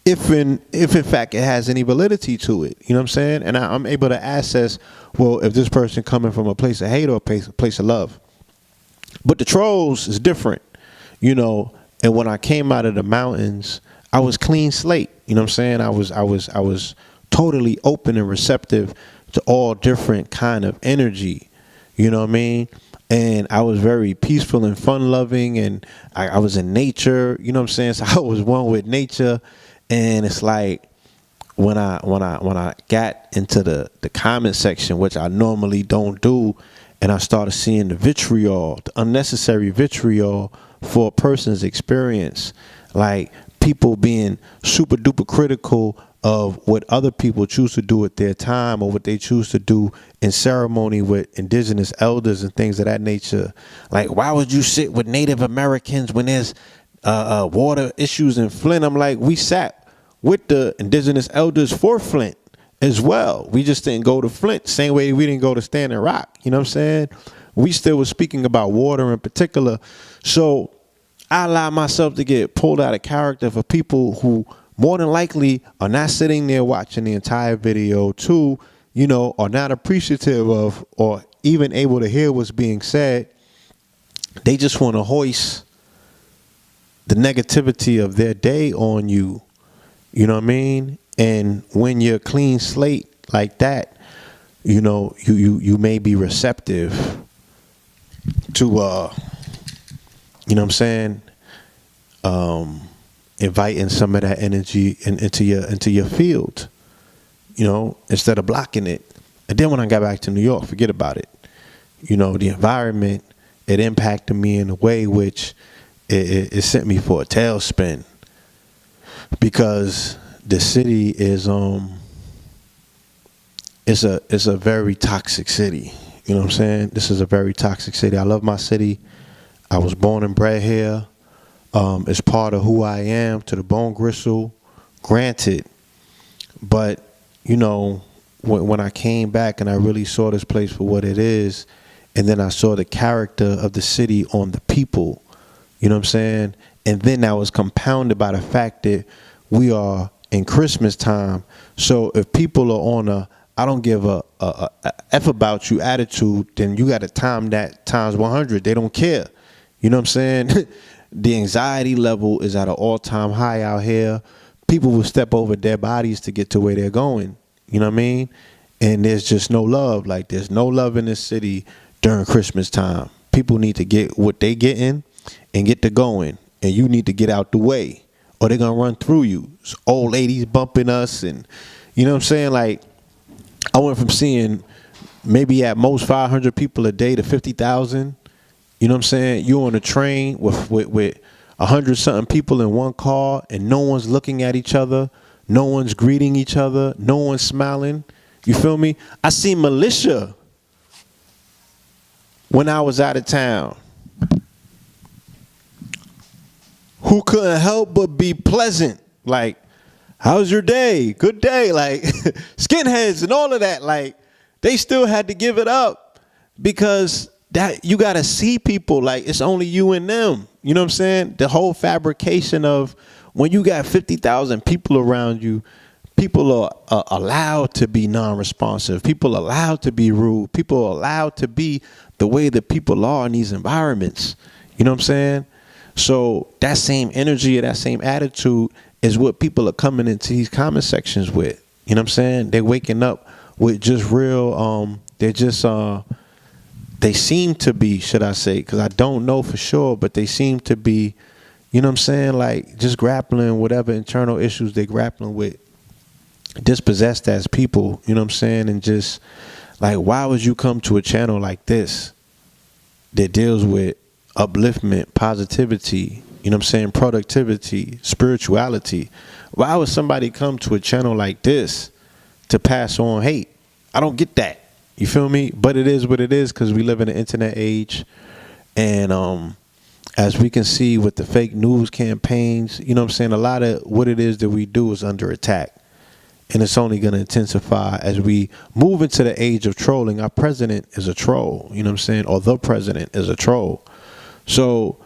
If in fact it has any validity to it, you know what I'm saying? And I'm able to assess, well, if this person coming from a place of hate or a place of love. But the trolls is different, you know. And when I came out of the mountains, I was clean slate. You know what I'm saying? I was totally open and receptive to all different kind of energy. You know what I mean? And I was very peaceful and fun loving, and I was in nature. You know what I'm saying? So I was one with nature. And it's like when I got into the comment section, which I normally don't do, and I started seeing the vitriol, the unnecessary vitriol for a person's experience. Like people being super duper critical of what other people choose to do at their time or what they choose to do in ceremony with indigenous elders and things of that nature. Like, why would you sit with Native Americans when there's water issues in Flint? I'm like, we sat with the indigenous elders for Flint as well. We just didn't go to Flint. Same way we didn't go to Standing Rock. You know what I'm saying? We still was speaking about water in particular. So I allow myself to get pulled out of character for people who more than likely are not sitting there watching the entire video, too, you know, are not appreciative of or even able to hear what's being said. They just want to hoist the negativity of their day on you. You know what I mean? And when you're clean slate like that, you know, you may be receptive to, you know what I'm saying, inviting some of that energy into your field, you know, instead of blocking it. And then when I got back to New York, forget about it. You know, the environment, it impacted me in a way which it sent me for a tailspin, because the city is it's a very toxic city. You know what I'm saying? This is a very toxic city. I love my city. I was born and bred here. It's part of who I am to the bone gristle, granted. But, you know, when I came back and I really saw this place for what it is, and then I saw the character of the city on the people, you know what I'm saying? And then that was compounded by the fact that we are in Christmas time. So if people are on a I don't give a F about you attitude, then you got to time that times 100. They don't care. You know what I'm saying? The anxiety level is at an all-time high out here. People will step over their bodies to get to where they're going. You know what I mean? And there's just no love. Like, there's no love in this city during Christmas time. People need to get what they getting and get to going. And you need to get out the way, or they're going to run through you. It's old ladies bumping us, and you know what I'm saying? Like, I went from seeing maybe at most 500 people a day to 50,000. You know what I'm saying? You're on a train with 100-something people in one car, and no one's looking at each other. No one's greeting each other. No one's smiling. You feel me? I seen militia when I was out of town who couldn't help but be pleasant. Like, how's your day? Good day. Like, skinheads and all of that. Like, they still had to give it up, because that you got to see people like it's only you and them. You know what I'm saying? The whole fabrication of when you got 50,000 people around you, people are allowed to be non-responsive. People are allowed to be rude. People are allowed to be the way that people are in these environments. You know what I'm saying? So that same energy or that same attitude is what people are coming into these comment sections with. You know what I'm saying? They're waking up with just real, they're just, they seem to be, should I say, because I don't know for sure, but they seem to be, you know what I'm saying, like just grappling whatever internal issues they're grappling with, dispossessed as people, you know what I'm saying, and just like, why would you come to a channel like this that deals with upliftment, positivity, you know what I'm saying, productivity, spirituality? Why would somebody come to a channel like this to pass on hate? I don't get that. You feel me? But it is what it is, because we live in an internet age. And as we can see with the fake news campaigns, you know what I'm saying, a lot of what it is that we do is under attack. And it's only going to intensify as we move into the age of trolling. Our president is a troll, you know what I'm saying? Or the president is a troll. So,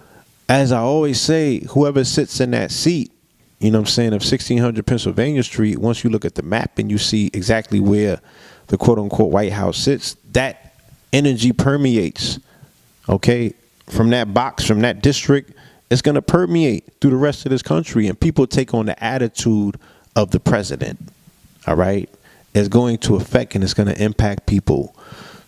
as I always say, whoever sits in that seat, you know what I'm saying, of 1600 Pennsylvania Street, once you look at the map and you see exactly where the quote-unquote White House sits, that energy permeates, okay? From that box, from that district, it's going to permeate through the rest of this country, and people take on the attitude of the president, all right? It's going to affect and it's going to impact people.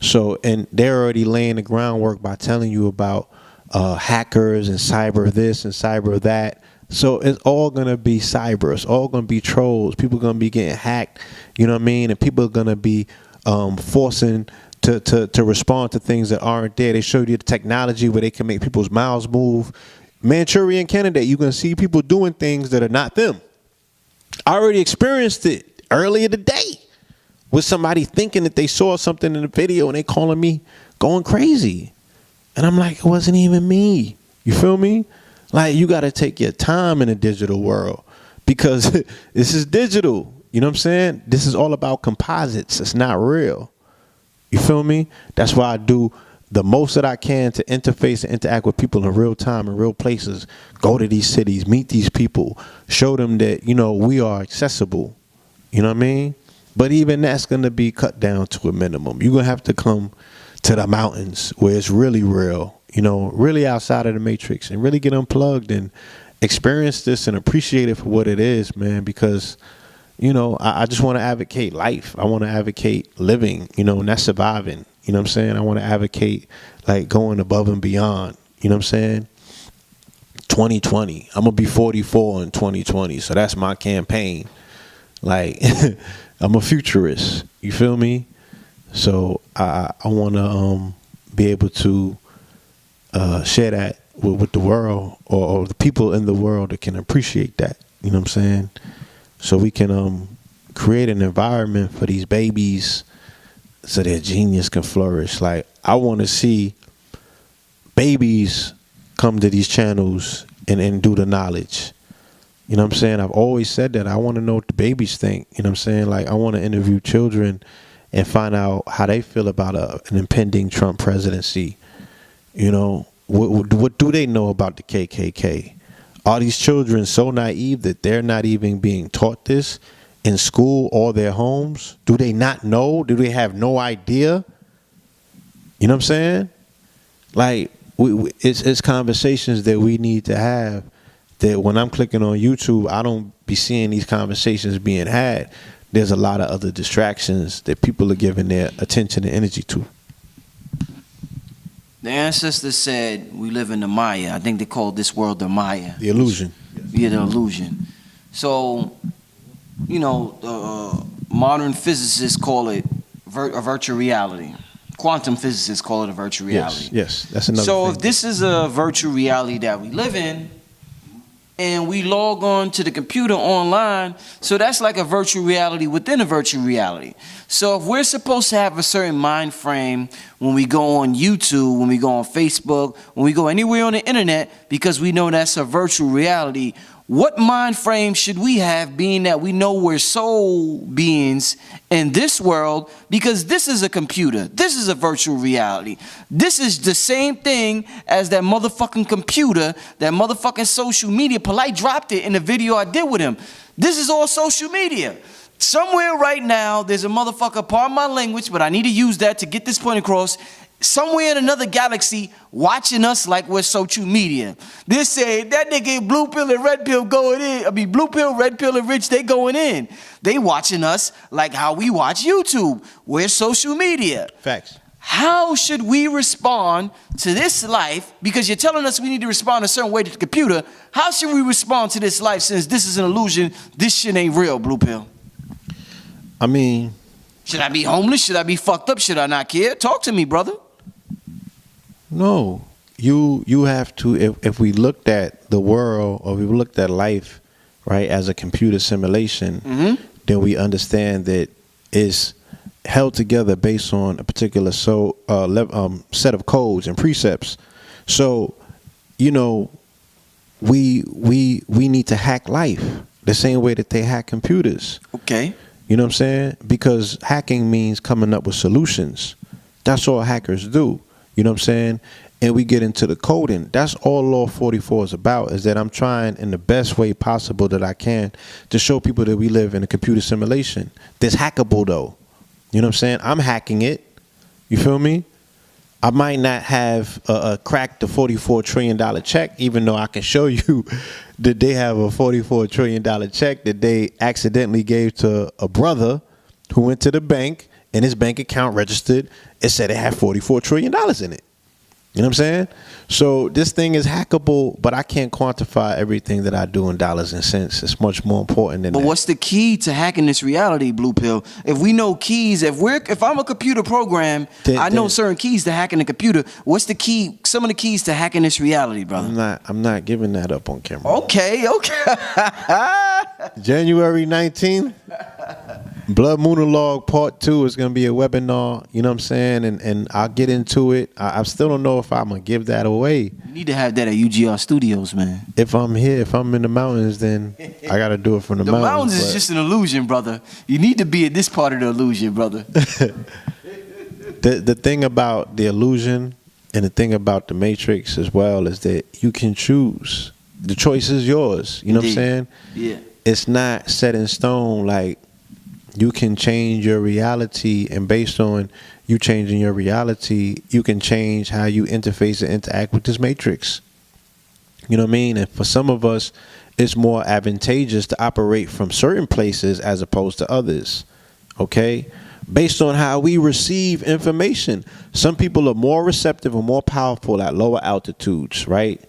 So, and they're already laying the groundwork by telling you about hackers and cyber this and cyber that. So it's all going to be cyber. It's all going to be trolls. People are going to be getting hacked, you know what I mean? And people are going to be forcing to respond to things that aren't there. They showed you the technology where they can make people's mouths move. Manchurian candidate. You're going to see people doing things that are not them. I already experienced it earlier today with somebody thinking that they saw something in the video and they calling me going crazy. And I'm like, it wasn't even me. You feel me? Like, you got to take your time in the digital world because this is digital. You know what I'm saying? This is all about composites. It's not real. You feel me? That's why I do the most that I can to interface and interact with people in real time, in real places. Go to these cities, meet these people, show them that, you know, we are accessible. You know what I mean? But even that's going to be cut down to a minimum. You're going to have to come to the mountains where it's really real, you know, really outside of the matrix and really get unplugged and experience this and appreciate it for what it is, man, because, you know, I just want to advocate life. I want to advocate living, you know, not surviving. You know what I'm saying? I want to advocate like going above and beyond. You know what I'm saying? 2020. I'm going to be 44 in 2020. So that's my campaign. Like, I'm a futurist. You feel me? So I want to be able to share that with the world or the people in the world that can appreciate that. You know what I'm saying? So we can create an environment for these babies so their genius can flourish. Like, I want to see babies come to these channels and do the knowledge. You know what I'm saying? I've always said that. I want to know what the babies think. You know what I'm saying? Like, I want to interview children and find out how they feel about an impending Trump presidency. You know, what do they know about the KKK? Are these children so naive that they're not even being taught this in school or their homes? Do they not know? Do they have no idea? You know what I'm saying? Like, it's conversations that we need to have that when I'm clicking on YouTube, I don't be seeing these conversations being had. There's a lot of other distractions that people are giving their attention and energy to. The ancestors said we live in the Maya. I think they called this world the Maya. The illusion. Yeah, the illusion. So, you know, modern physicists call it a virtual reality. Quantum physicists call it a virtual reality. Yes, that's another So thing. if this is a virtual reality that we live in, and we log on to the computer online, so that's like a virtual reality within a virtual reality. So if we're supposed to have a certain mind frame when we go on YouTube, when we go on Facebook, when we go anywhere on the internet, because we know that's a virtual reality, what mind frame should we have, being that we know we're soul beings in this world, because this is a computer, this is a virtual reality. This is the same thing as that motherfucking computer, that motherfucking social media. Polite dropped it in the video I did with him. This is all social media. Somewhere right now, there's a motherfucker, pardon my language, but I need to use that to get this point across, somewhere in another galaxy watching us like we're social media. They say that nigga blue pill and red pill going in. I mean, blue pill, red pill, and rich, they going in. They watching us like how we watch YouTube. We're social media. Facts. How should we respond to this life? Because you're telling us we need to respond a certain way to the computer. How should we respond to this life since this is an illusion? This shit ain't real, blue pill. I mean, should I be homeless? Should I be fucked up? Should I not care? Talk to me, brother. no. You have to, if we looked at the world or we looked at life, right, as a computer simulation, then we understand that it's held together based on a particular set of codes and precepts. So, you know, we need to hack life the same way that they hack computers. Okay. You know what I'm saying? Because hacking means coming up with solutions. That's all hackers do. You know what I'm saying? And we get into the coding. That's all Law 44 is about, is that I'm trying in the best way possible that I can to show people that we live in a computer simulation. That's hackable, though. You know what I'm saying? I'm hacking it. You feel me? I might not have cracked the $44 trillion check, even though I can show you that they have a $44 trillion check that they accidentally gave to a brother who went to the bank and his bank account registered. It said it had $44 trillion in it. You know what I'm saying? So this thing is hackable, but I can't quantify everything that I do in dollars and cents. It's much more important than that. But what's the key to hacking this reality, Blue Pill? If we know keys, if I'm a computer program, I know certain keys to hacking the computer. What's the key? Some of the keys to hacking this reality, brother. I'm not giving that up on camera. Okay. January 19th, Blood Moonologue Part 2 is going to be a webinar, you know what I'm saying? And I'll get into it. I still don't know if I'm going to give that away. You need to have that at UGR Studios, man. If I'm here, if I'm in the mountains, then I got to do it from the mountains. The mountains is just an illusion, brother. You need to be at this part of the illusion, brother. The thing about the illusion and the thing about the Matrix as well is that you can choose. The choice is yours. You know what I'm saying? Yeah. It's not set in stone. Like, you can change your reality, and based on you changing your reality, you can change how you interface and interact with this matrix. You know what I mean? And for some of us, it's more advantageous to operate from certain places as opposed to others. Okay? Based on how we receive information. Some people are more receptive or more powerful at lower altitudes, right?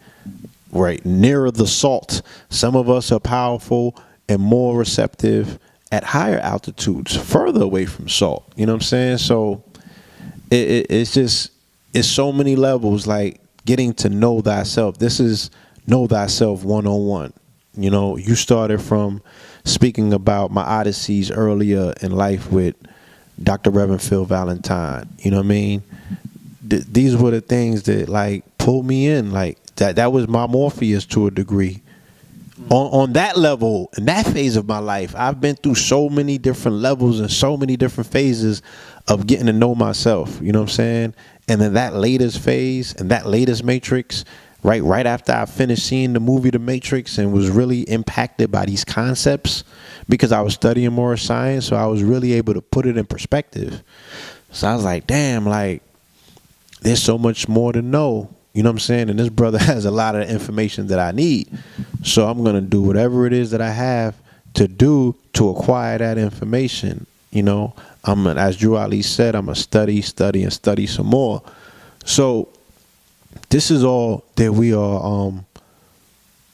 Right, nearer the salt. Some of us are powerful and more receptive at higher altitudes, further away from salt. You know what I'm saying? So it's so many levels, like getting to know thyself. This is know thyself 101. You know, you started from speaking about my odysseys earlier in life with Dr. Reverend Phil Valentine. You know what I mean? These were the things that like pulled me in. Like that was my Morpheus to a degree. On that level, in that phase of my life, I've been through so many different levels and so many different phases of getting to know myself. You know what I'm saying? And then that latest phase and that latest Matrix, right after I finished seeing the movie The Matrix and was really impacted by these concepts because I was studying more science, so I was really able to put it in perspective. So I was like, damn, like, there's so much more to know. You know what I'm saying? And this brother has a lot of information that I need. So I'm going to do whatever it is that I have to do to acquire that information. You know, as Drew Ali said, I'm going to study some more. So this is all that we are,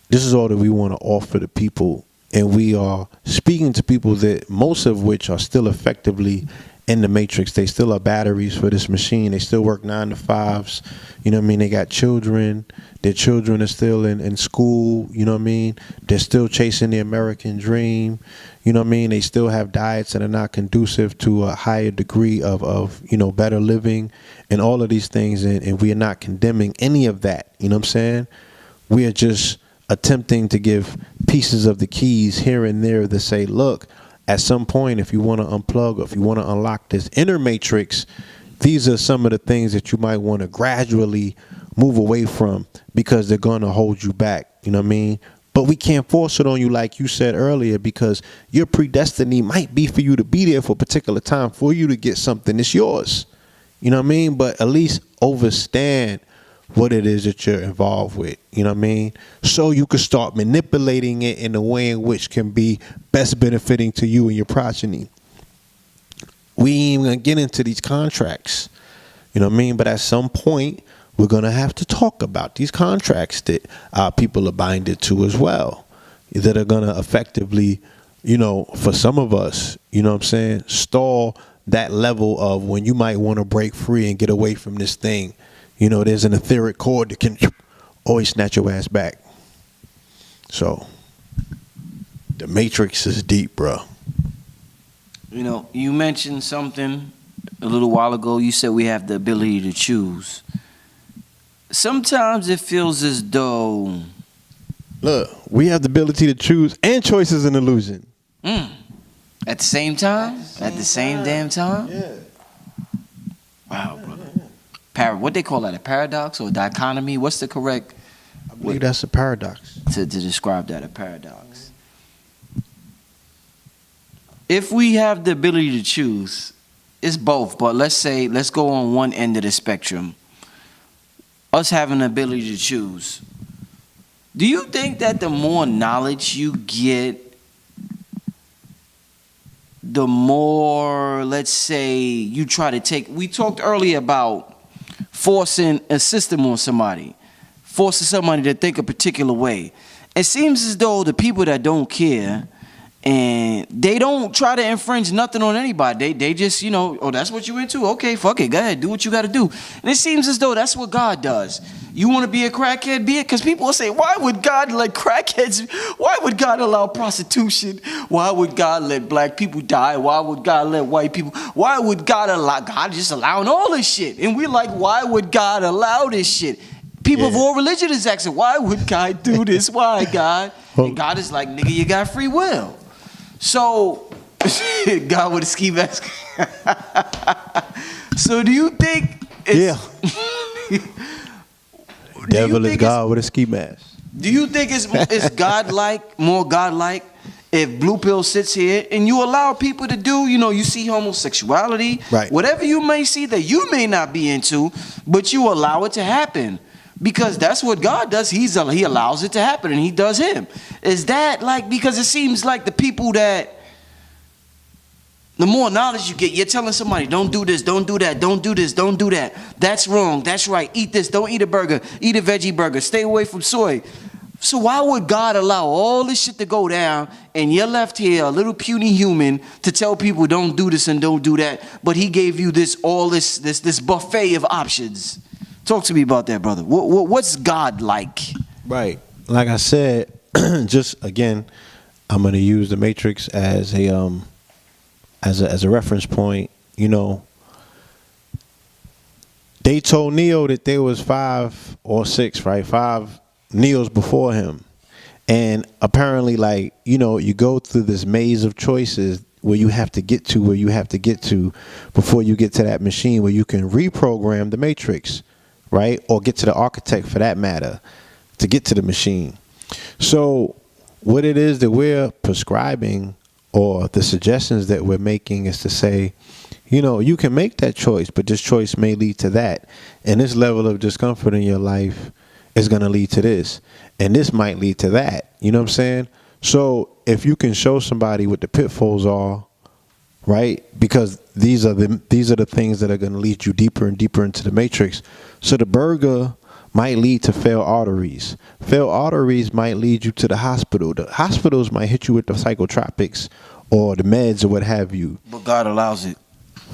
this is all that we want to offer to people. And we are speaking to people that most of which are still effectively in the matrix. They still are batteries for this machine. They still work 9 to 5s. You know what I mean? They got children. Their children are still in school. You know what I mean? They're still chasing the American dream. You know what I mean? They still have diets that are not conducive to a higher degree of you know, better living and all of these things. And we are not condemning any of that. You know what I'm saying? We are just attempting to give pieces of the keys here and there to say, look, at some point, if you want to unplug or if you want to unlock this inner matrix, these are some of the things that you might want to gradually move away from because they're going to hold you back. You know what I mean? But we can't force it on you like you said earlier, because your predestiny might be for you to be there for a particular time for you to get something that's yours. You know what I mean? But at least understand what it is that you're involved with, you know what I mean? So you can start manipulating it in a way in which can be best benefiting to you and your progeny. We ain't even gonna get into these contracts, you know what I mean? But at some point, we're gonna have to talk about these contracts that our people are binded to as well, that are gonna effectively, you know, for some of us, you know what I'm saying, stall that level of when you might want to break free and get away from this thing. You know, there's an etheric cord that can always snatch your ass back. So, the matrix is deep, bro. You know, you mentioned something a little while ago. You said we have the ability to choose. Sometimes it feels as though... Look, we have the ability to choose, and choice is an illusion. At the same time? At the same damn time? Yeah. Wow, brother. What they call that, a paradox or a dichotomy? What's the correct? I believe that's a paradox. To describe that, a paradox. If we have the ability to choose, it's both, but let's go on one end of the spectrum. Us having the ability to choose. Do you think that the more knowledge you get, the more, let's say, you try to take... We talked earlier about forcing a system on somebody, forcing somebody to think a particular way. It seems as though the people that don't care and they don't try to infringe nothing on anybody. They just, oh, that's what you into? Okay, fuck it. Go ahead. Do what you got to do. And it seems as though that's what God does. You want to be a crackhead? Be it. Because people will say, why would God let crackheads, why would God allow prostitution? Why would God let black people die? Why would God let white people? Why would God just allowing all this shit? And we're like, why would God allow this shit? People of all religion is asking, why would God do this? Why, God? And God is like, nigga, you got free will. So, God with a ski mask. So do you think Devil is God with a ski mask. Do you think it's godlike, more godlike, if Blue Pill sits here and you allow people to do, you see homosexuality, right, whatever you may see that you may not be into, but you allow it to happen? Because that's what God does. He allows it to happen, and he does him. Is that because it seems like the people that, the more knowledge you get, you're telling somebody, don't do this, don't do that, don't do this, don't do that. That's wrong, that's right. Eat this, don't eat a burger, eat a veggie burger, stay away from soy. So why would God allow all this shit to go down and you're left here, a little puny human, to tell people don't do this and don't do that, but he gave you this buffet of options? Talk to me about that, brother. What's God like? Right. Like I said, just again, I'm going to use the Matrix as a reference point. They told Neo that there was 5 or 6, right? 5 Neos before him. And apparently, you go through this maze of choices where you have to get to before you get to that machine where you can reprogram the Matrix. Right? Or get to the architect, for that matter, to get to the machine. So what it is that we're prescribing, or the suggestions that we're making, is to say, you can make that choice, but this choice may lead to that. And this level of discomfort in your life is going to lead to this. And this might lead to that. You know what I'm saying? So if you can show somebody what the pitfalls are, right? Because these are the things that are going to lead you deeper and deeper into the Matrix. So the burger might lead to failed arteries. Failed arteries might lead you to the hospital. The hospitals might hit you with the psychotropics or the meds or what have you. But God allows it.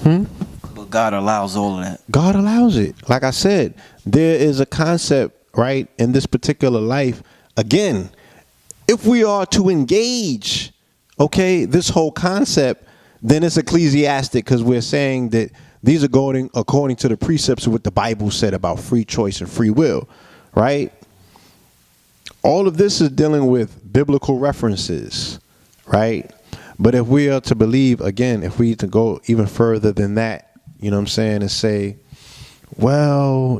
But God allows all of that. God allows it. Like I said, there is a concept, right, in this particular life. Again, if we are to engage, this whole concept, then it's ecclesiastic, because we're saying that these are going according to the precepts of what the Bible said about free choice and free will, right? All of this is dealing with biblical references, right? But if we are to believe, again, if we to go even further than that, and say, well,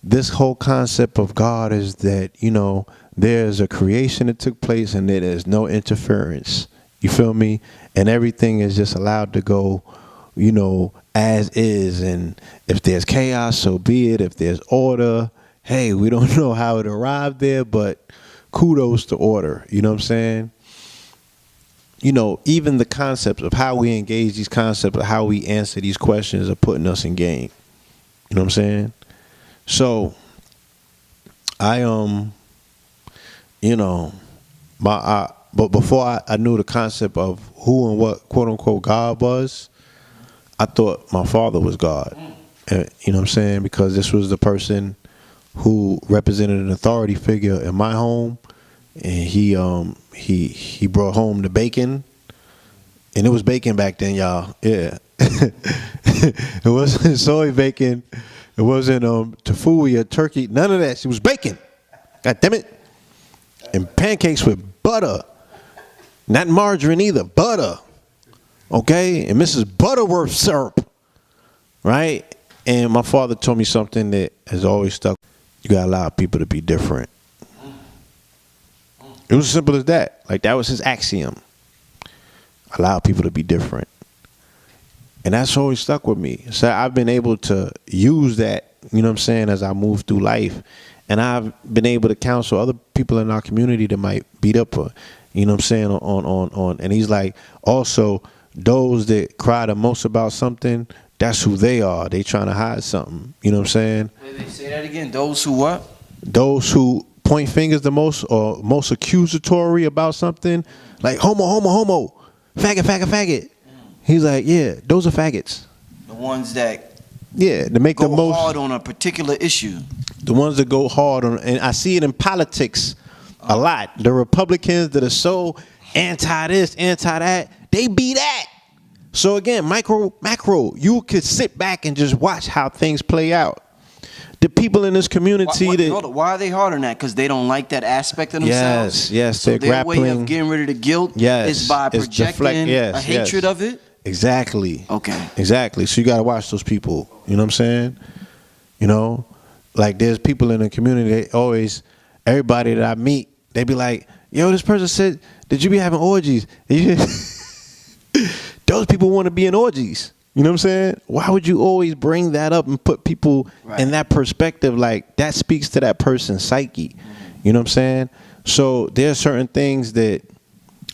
this whole concept of God is that, there's a creation that took place and there is no interference. You feel me? And everything is just allowed to go, as is. And if there's chaos, so be it. If there's order, hey, we don't know how it arrived there, but kudos to order. You know what I'm saying? Even the concepts of how we engage these concepts, of how we answer these questions, are putting us in game. You know what I'm saying? So, but before I knew the concept of who and what, quote unquote, God was, I thought my father was God. And, you know what I'm saying? Because this was the person who represented an authority figure in my home. And he brought home the bacon. And it was bacon back then, y'all. Yeah. It wasn't soy bacon. It wasn't tofu or turkey. None of that. It was bacon. God damn it. And pancakes with butter. Not margarine either, butter. Okay? And Mrs. Butterworth syrup. Right? And my father told me something that has always stuck. You gotta allow people to be different. It was as simple as that. Like, that was his axiom. Allow people to be different. And that's always stuck with me. So I've been able to use that, you know what I'm saying, as I move through life. And I've been able to counsel other people in our community that might beat up, you know what I'm saying, on. And he's like, also, those that cry the most about something that's who they are. They trying to hide something. You know what I'm saying? Wait, say that again. Those who what? Those who point fingers the most or most accusatory about something, like homo, faggot, faggot. He's like, yeah, those are faggots. The ones that to make go the most hard on a particular issue. The ones that go hard on, and I see it in politics a lot. The Republicans that are so anti this, anti that, they be that. So again, macro, you could sit back and just watch how things play out. The people in this community why are they hard on that? Because they don't like that aspect of themselves. Yes, so they're their grappling. way of getting rid of the guilt is by projecting a hatred of it. Exactly. Okay. Exactly. So you gotta watch those people. You know what I'm saying? You know, like there's people in the community. They always, everybody that I meet, they be like, "Yo, this person said, did you be having orgies?" Those people want to be in orgies. You know what I'm saying? Why would you always bring that up and put people in that perspective? Like that speaks to that person's psyche. You know what I'm saying? So there are certain things that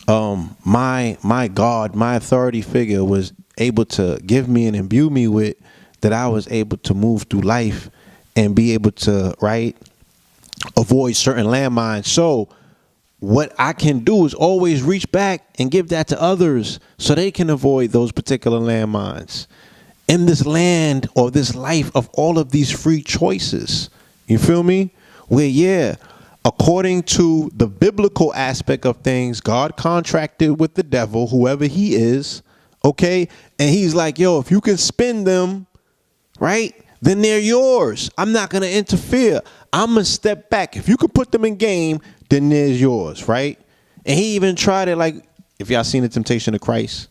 my God, my authority figure was able to give me and imbue me with, that I was able to move through life and be able to avoid certain landmines. So what I can do is always reach back and give that to others so they can avoid those particular landmines. In this land or this life of all of these free choices, you feel me? Where, according to the biblical aspect of things, God contracted with the devil, whoever he is, okay? And he's like, yo, if you can spend them, right, then they're yours. I'm not going to interfere. I'm going to step back. If you can put them in game, then there's yours, right? And he even tried it, like, if y'all seen The Temptation of Christ,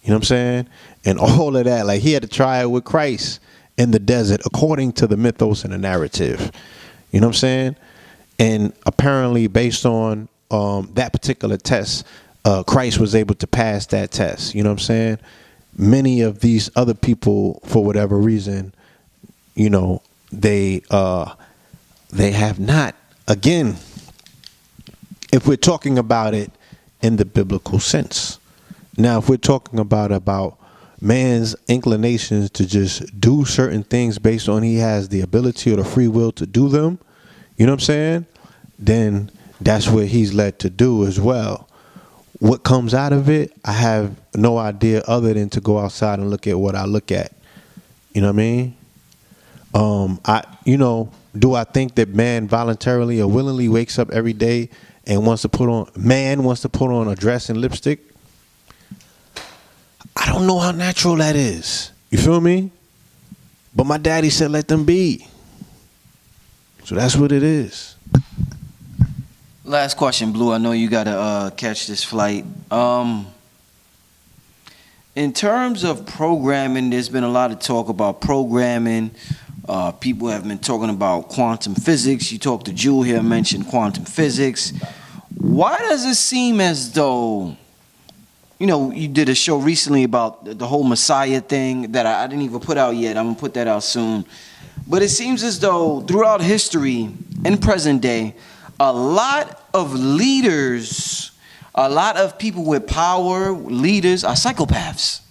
you know what I'm saying? And all of that, like he had to try it with Christ in the desert, according to the mythos and the narrative. You know what I'm saying? And apparently based on that particular test, Christ was able to pass that test. You know what I'm saying? Many of these other people, for whatever reason, you know, they have not. Again, if we're talking about it in the biblical sense. Now, if we're talking about man's inclinations to just do certain things based on he has the ability or the free will to do them, you know what I'm saying? Then that's what he's led to do as well. What comes out of it, I have no idea other than to go outside and look at what I look at. You know what I mean? Do I think that man voluntarily or willingly wakes up every day and wants to put on a dress and lipstick? I don't know how natural that is. You feel me? But my daddy said let them be. So that's what it is. Last question, Blue. I know you got to catch this flight. In terms of programming, there's been a lot of talk about programming. People have been talking about quantum physics. You talked to Jewel here, mentioned quantum physics. Why does it seem as though, you did a show recently about the whole Messiah thing that I didn't even put out yet. I'm going to put that out soon. But it seems as though throughout history and present day, a lot of leaders, a lot of people with power, leaders, are psychopaths.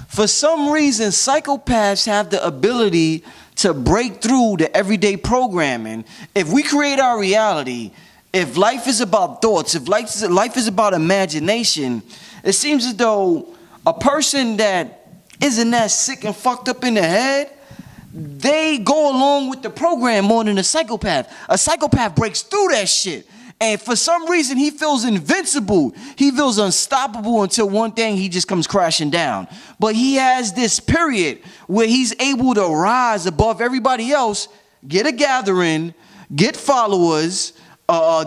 For some reason, psychopaths have the ability to break through the everyday programming. If we create our reality, if life is about thoughts, if life is about imagination, it seems as though a person that isn't that sick and fucked up in the head, they go along with the program more than a psychopath. A psychopath breaks through that shit. And for some reason, he feels invincible. He feels unstoppable until one thing, he just comes crashing down. But he has this period where he's able to rise above everybody else, get a gathering, get followers,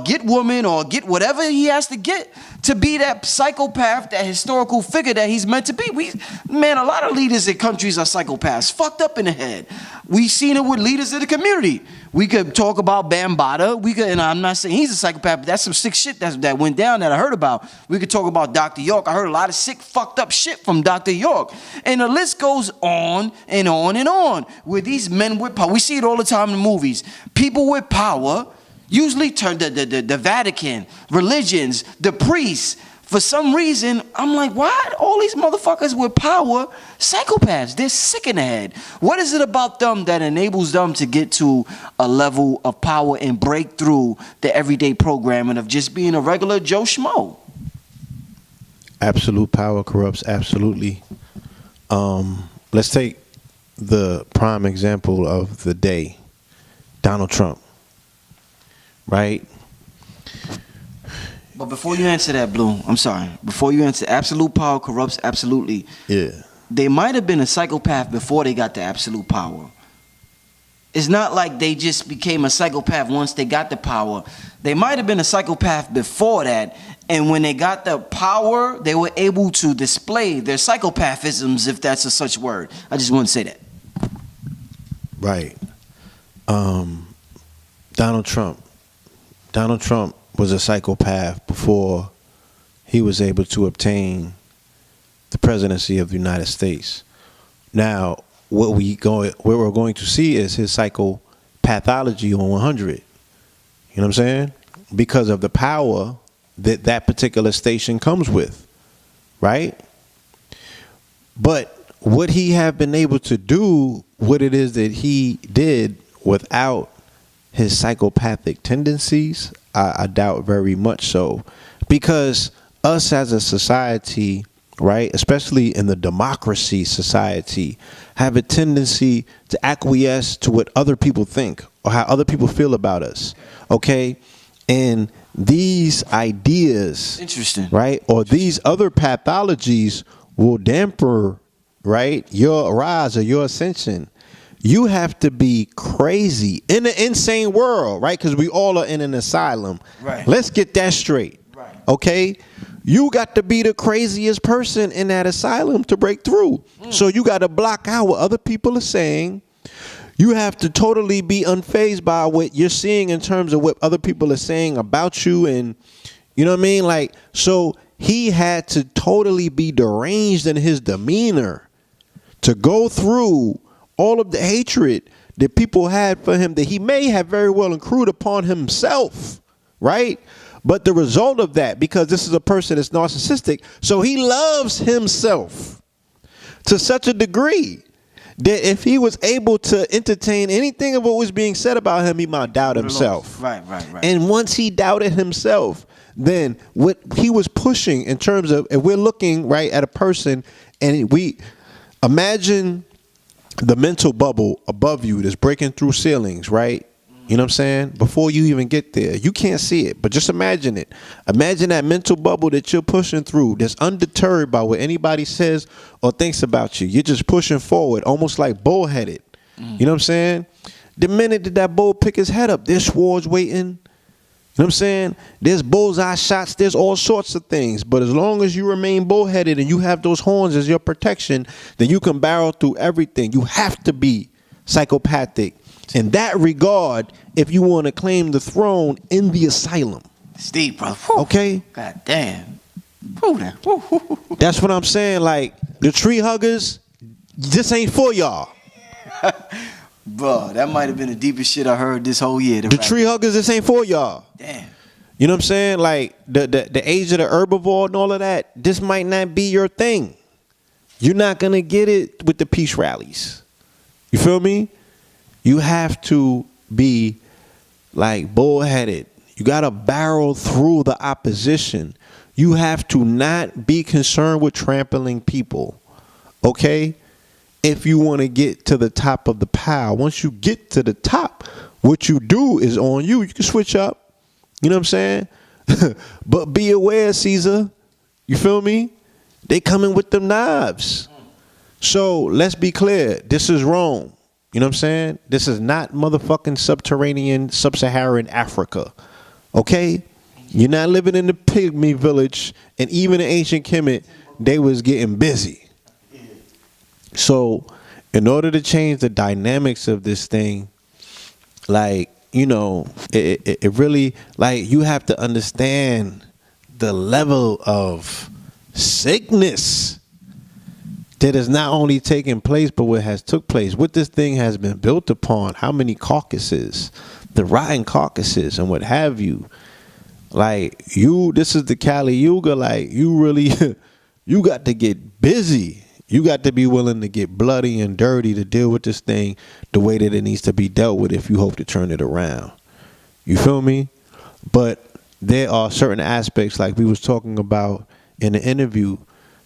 get women, or get whatever he has to get to be that psychopath, that historical figure that he's meant to be. A lot of leaders in countries are psychopaths, fucked up in the head. We've seen it with leaders in the community. We could talk about Bambaataa. And I'm not saying he's a psychopath, but that's some sick shit that went down that I heard about. We could talk about Dr. York. I heard a lot of sick, fucked up shit from Dr. York. And the list goes on and on and on with these men with power. We see it all the time in movies. People with power usually turn the Vatican, religions, the priests, For some reason, I'm like, why all these motherfuckers with power psychopaths? They're sick in the head. What is it about them that enables them to get to a level of power and break through the everyday programming of just being a regular Joe Schmo? Absolute power corrupts absolutely. Let's take the prime example of the day, Donald Trump, right? But before you answer that, Blue, I'm sorry. Before you answer, absolute power corrupts absolutely. Yeah. They might have been a psychopath before they got the absolute power. It's not like they just became a psychopath once they got the power. They might have been a psychopath before that, and when they got the power, they were able to display their psychopathisms, if that's a such word. I just want to say that. Right. Donald Trump. Donald Trump was a psychopath before he was able to obtain the presidency of the United States. Now, what we're going to see is his psychopathology on 100. You know what I'm saying? Because of the power that that particular station comes with, right? But would he have been able to do what it is that he did without his psychopathic tendencies? I doubt very much so. Because us as a society, right, especially in the democracy society, have a tendency to acquiesce to what other people think or how other people feel about us, okay? And these ideas, interesting, right, or these other pathologies will damper, right, your rise or your ascension. You have to be crazy in an insane world, right? Because we all are in an asylum. Right. Let's get that straight. Right. Okay? You got to be the craziest person in that asylum to break through. So you got to block out what other people are saying. You have to totally be unfazed by what you're seeing in terms of what other people are saying about you. And you know what I mean? Like, so he had to totally be deranged in his demeanor to go through all of the hatred that people had for him that he may have very well accrued upon himself, right? But the result of that, because this is a person that's narcissistic, so he loves himself to such a degree that if he was able to entertain anything of what was being said about him, he might doubt himself. Right. And once he doubted himself, then what he was pushing in terms of, if we're looking right at a person and we imagine the mental bubble above you that's breaking through ceilings, right? You know what I'm saying? Before you even get there, you can't see it, but just imagine it. Imagine that mental bubble that you're pushing through that's undeterred by what anybody says or thinks about you. You're just pushing forward, almost like bullheaded. You know what I'm saying? The minute that that bull pick his head up, there's swords waiting. You know what I'm saying? There's bullseye shots. There's all sorts of things. But as long as you remain bullheaded and you have those horns as your protection, then you can barrel through everything. You have to be psychopathic in that regard if you want to claim the throne in the asylum. Steve, brother. Whew. Okay? God damn. Whew. That's what I'm saying. Like, the tree huggers, this ain't for y'all. Bro, that might have been the deepest shit I heard this whole year. The tree huggers, this ain't for y'all. Damn. You know what I'm saying? Like, the age of the herbivore and all of that, this might not be your thing. You're not going to get it with the peace rallies. You feel me? You have to be, like, bullheaded. You got to barrel through the opposition. You have to not be concerned with trampling people. Okay? If you want to get to the top of the pile. Once you get to the top, what you do is on you. You can switch up. You know what I'm saying? But be aware, Caesar. You feel me? They coming with them knives. So let's be clear. This is Rome. You know what I'm saying? This is not motherfucking subterranean, sub-Saharan Africa. Okay? You're not living in the pygmy village. And even in ancient Kemet, they was getting busy. So, in order to change the dynamics of this thing, like, you know, it really, like, you have to understand the level of sickness that is not only taking place, but what has took place. What this thing has been built upon, how many caucuses, the rotten caucuses and what have you. Like, this is the Kali Yuga. Like, you really, you got to get busy. You got to be willing to get bloody and dirty to deal with this thing the way that it needs to be dealt with if you hope to turn it around. You feel me? But there are certain aspects, like we was talking about in the interview,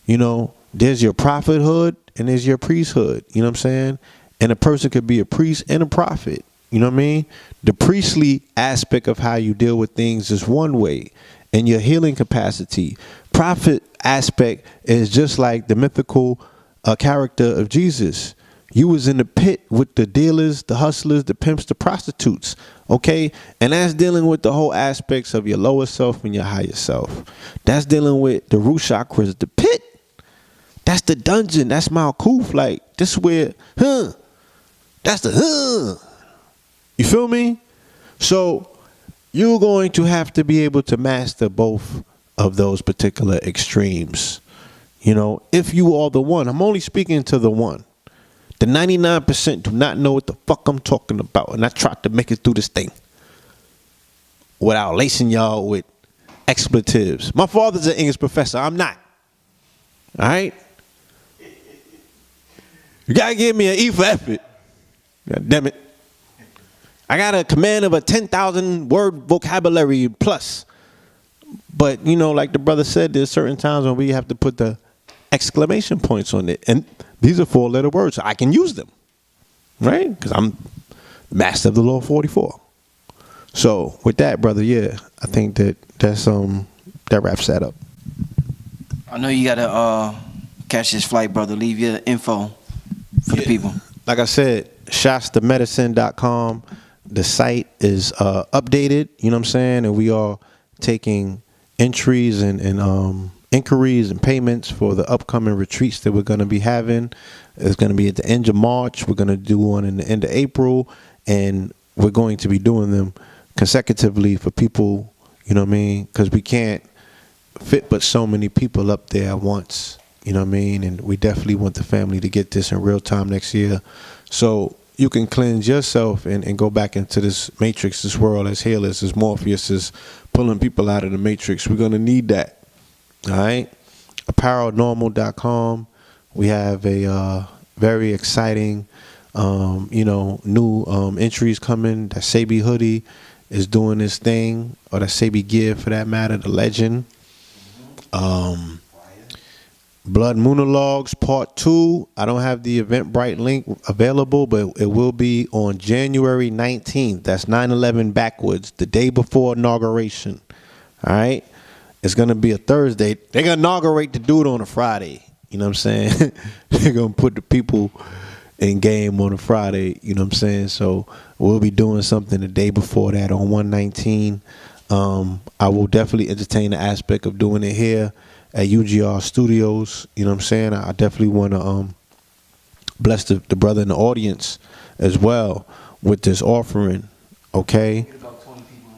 you know, there's your prophethood and there's your priesthood. You know what I'm saying? And a person could be a priest and a prophet. You know what I mean? The priestly aspect of how you deal with things is one way, and your healing capacity. Prophet aspect is just like the mythical character of Jesus. You was in the pit with the dealers, the hustlers, the pimps, the prostitutes. Okay? And that's dealing with the whole aspects of your lower self and your higher self. That's dealing with the root chakras, the pit. That's the dungeon. That's Malkuth. Like, this is where, that's the, You feel me? So you're going to have to be able to master both of those particular extremes. You know, if you are the one. I'm only speaking to the one. The 99% do not know what the fuck I'm talking about. And I tried to make it through this thing without lacing y'all with expletives. My father's an English professor. I'm not. All right? You got to give me an E for effort. God damn it. I got a command of a 10,000 word vocabulary plus. But, you know, like the brother said, there's certain times when we have to put the exclamation points on it. And these are 4-letter words, so I can use them. Right? Because I'm master of the law 44. So with that, brother, yeah, I think that wraps that up. I know you gotta catch this flight, brother. Leave your info for the people. Like I said, shastamedicine.com. The site is updated, you know what I'm saying? And we are taking entries and inquiries and payments for the upcoming retreats that we're going to be having. It's going to be at the end of March. We're going to do one in the end of April. And we're going to be doing them consecutively for people, you know what I mean? Because we can't fit but so many people up there at once, you know what I mean? And we definitely want the family to get this in real time next year. So you can cleanse yourself and go back into this matrix, this world as healers, as Morpheus is pulling people out of the matrix. We're going to need that. All right. Apparelnormal.com. We have a very exciting, new entries coming. That Sabi hoodie is doing this thing, or that Sabi gear for that matter, the legend. Blood Monologues Part 2. I don't have the Eventbrite link available, but it will be on January 19th. That's 9/11 backwards, the day before inauguration. All right? It's going to be a Thursday. They're going to inaugurate the dude on a Friday. You know what I'm saying? They're going to put the people in game on a Friday. You know what I'm saying? So we'll be doing something the day before that on 1/19. I will definitely entertain the aspect of doing it here at UGR Studios. You know what I'm saying? I definitely want to bless the brother in the audience as well with this offering. Okay? About 20 people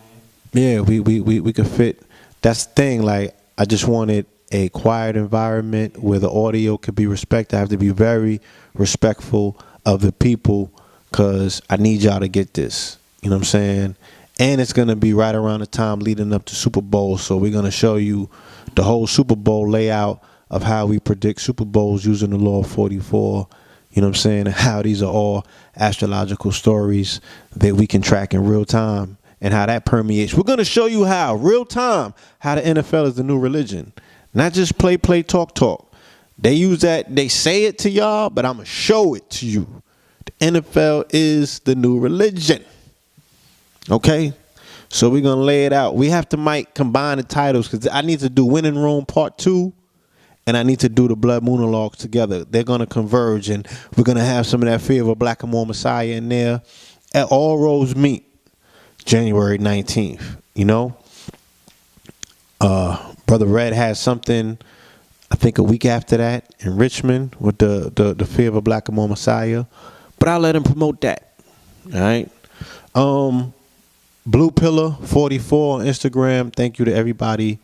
in here. Yeah, we could fit. That's the thing. Like, I just wanted a quiet environment where the audio could be respected. I have to be very respectful of the people because I need y'all to get this. You know what I'm saying? And it's going to be right around the time leading up to Super Bowl. So we're going to show you the whole Super Bowl layout of how we predict Super Bowls using the law of 44. You know what I'm saying? And how these are all astrological stories that we can track in real time and how that permeates. We're going to show you how, real time, how the NFL is the new religion. Not just play, talk. They use that, they say it to y'all, but I'm going to show it to you. The NFL is the new religion. Okay? So we're going to lay it out. We have to might combine the titles because I need to do Winning Room Part 2 and I need to do the Blood Monologues together. They're going to converge and we're going to have some of that Fear of a Black and More Messiah in there. At All Roads Meet, January 19th, you know? Brother Red has something, I think a week after that in Richmond with the Fear of a Black and More Messiah. But I'll let him promote that. All right? Blue Pillar 44 on Instagram. Thank you to everybody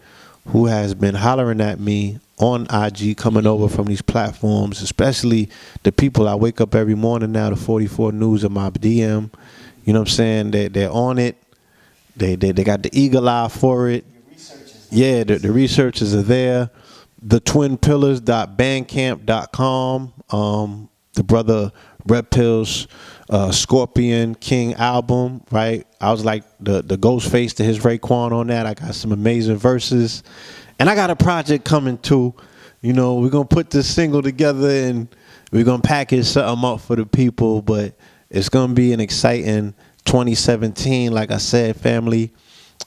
who has been hollering at me on IG, coming over from these platforms, especially the people I wake up every morning now, the 44 News in my DM. You know what I'm saying? They're on it. They got the eagle eye for it. Yeah, the researches are there. The twinpillars.bandcamp.com. The brother Red Pill's Scorpion King album, right? I was like the ghost face to his Raekwon on that. I got some amazing verses. And I got a project coming too. You know, we're going to put this single together and we're going to package something up for the people. But it's going to be an exciting 2017. Like I said, family,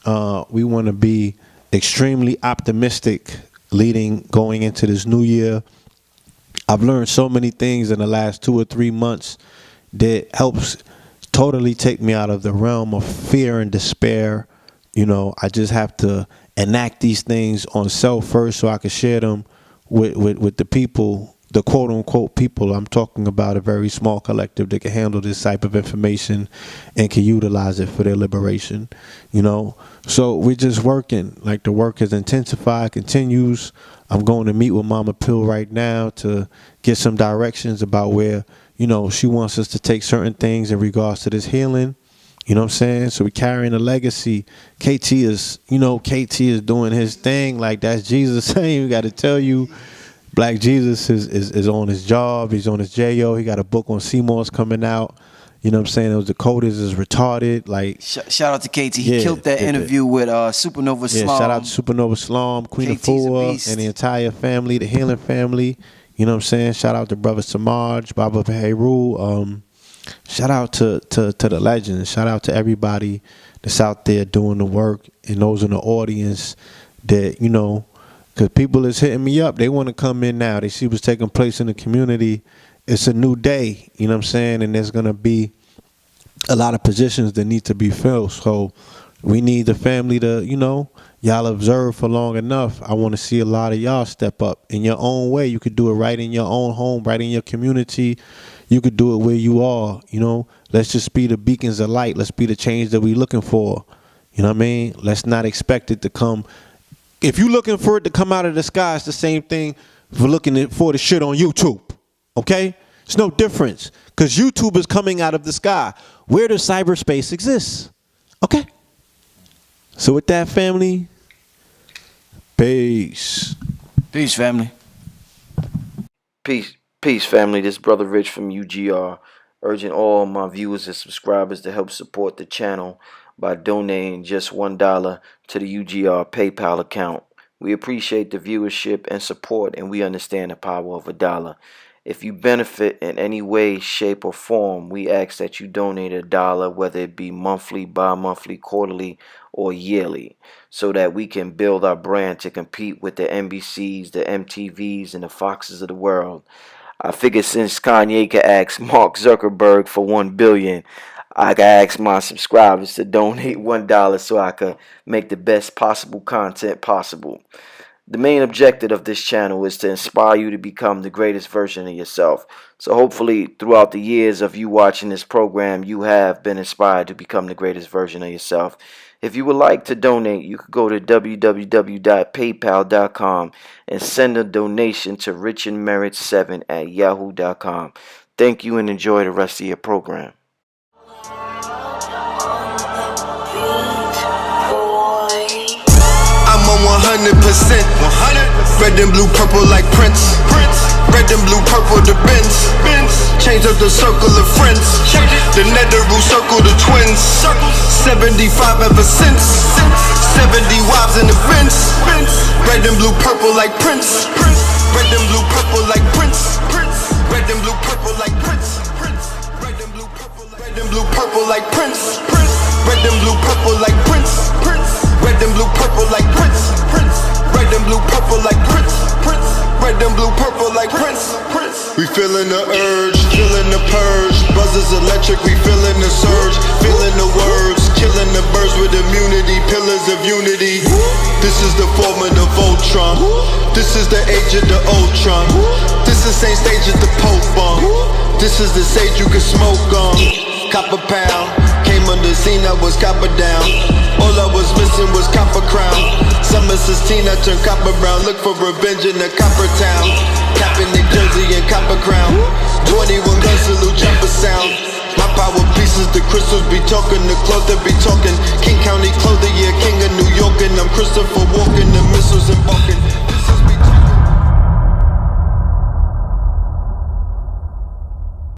we want to be extremely optimistic going into this new year. I've learned so many things in the last 2 or 3 months that helps totally take me out of the realm of fear and despair. You know, I just have to enact these things on self first so I can share them with the people, the quote unquote people. I'm talking about a very small collective that can handle this type of information and can utilize it for their liberation, you know. So we're just working. Like, the work has intensified, continues. I'm going to meet with Mama Pill right now to get some directions about where, you know, she wants us to take certain things in regards to this healing. You know what I'm saying? So we're carrying a legacy. KT is doing his thing. Like, that's Jesus saying, we got to tell you, Black Jesus is on his job. He's on his J.O. He got a book on Seymour's coming out. You know what I'm saying? Those Dakotas is retarded. Like, shout out to KT. He killed that interview with Supernova Slum. Yeah, shout out to Supernova Slum, Queen Afua, and the entire family, the Healing family. You know what I'm saying? Shout out to Brother Samaj, Baba Beharu. Shout out to the legends. Shout out to everybody that's out there doing the work, and those in the audience that, you know, because people is hitting me up. They want to come in now. They see what's taking place in the community. It's a new day, you know what I'm saying? And there's going to be a lot of positions that need to be filled. So we need the family to, you know, y'all observe for long enough. I want to see a lot of y'all step up in your own way. You could do it right in your own home, right in your community. You could do it where you are, you know. Let's just be the beacons of light. Let's be the change that we're looking for. You know what I mean? Let's not expect it to come. If you're looking for it to come out of the sky, it's the same thing for looking for the shit on YouTube. Okay? It's no difference, because YouTube is coming out of the sky. Where does cyberspace exist? Okay? So with that, family, peace. Peace, family. Peace, family. This Brother Rich from UGR, urging all my viewers and subscribers to help support the channel by donating just $1 to the UGR PayPal account. We appreciate the viewership and support, and we understand the power of $1. If you benefit in any way, shape, or form, we ask that you donate $1, whether it be monthly, bi-monthly, quarterly, or yearly, so that we can build our brand to compete with the NBCs, the MTVs, and the Foxes of the world. I figure since Kanye could ask Mark Zuckerberg for $1 billion, I can ask my subscribers to donate $1 so I could make the best possible content possible. The main objective of this channel is to inspire you to become the greatest version of yourself. So hopefully throughout the years of you watching this program, you have been inspired to become the greatest version of yourself. If you would like to donate, you could go to www.paypal.com and send a donation to richandmerit7@yahoo.com. Thank you and enjoy the rest of your program. I'm on 100%. Red and blue, purple like Prince. Red and blue, purple the Benz. Change up the circle of friends. The nether circle the twins. 75 ever since. 70 wives in the fence. Red and blue, purple like Prince. Red and blue, purple like Prince. Red and blue, purple like Prince. Red and blue, purple like Prince. Red and blue, purple like Prince. Red and blue, purple like Prince. Red and blue, purple like Prince. Red and blue, purple like Prince. We feeling the urge, feeling the purge. Buzzers electric, we feeling the surge. Feeling the words, killing the birds with immunity. Pillars of unity. This is the form of the Voltron. This is the age of the Ultron. This is same stage as the Pope on. This is the sage you can smoke on. Copper pound, came on the scene, I was copper down. All I was missing was copper crown. Summer 16, I turned copper brown. Look for revenge in the copper town. Capping New Jersey and copper crown. 21 guns, salute jumper sound. My power pieces, the crystal pistols be talking, the cloth that be talking. King County clothing, yeah, king of New York, and I'm Christopher Walken. The missiles embarking.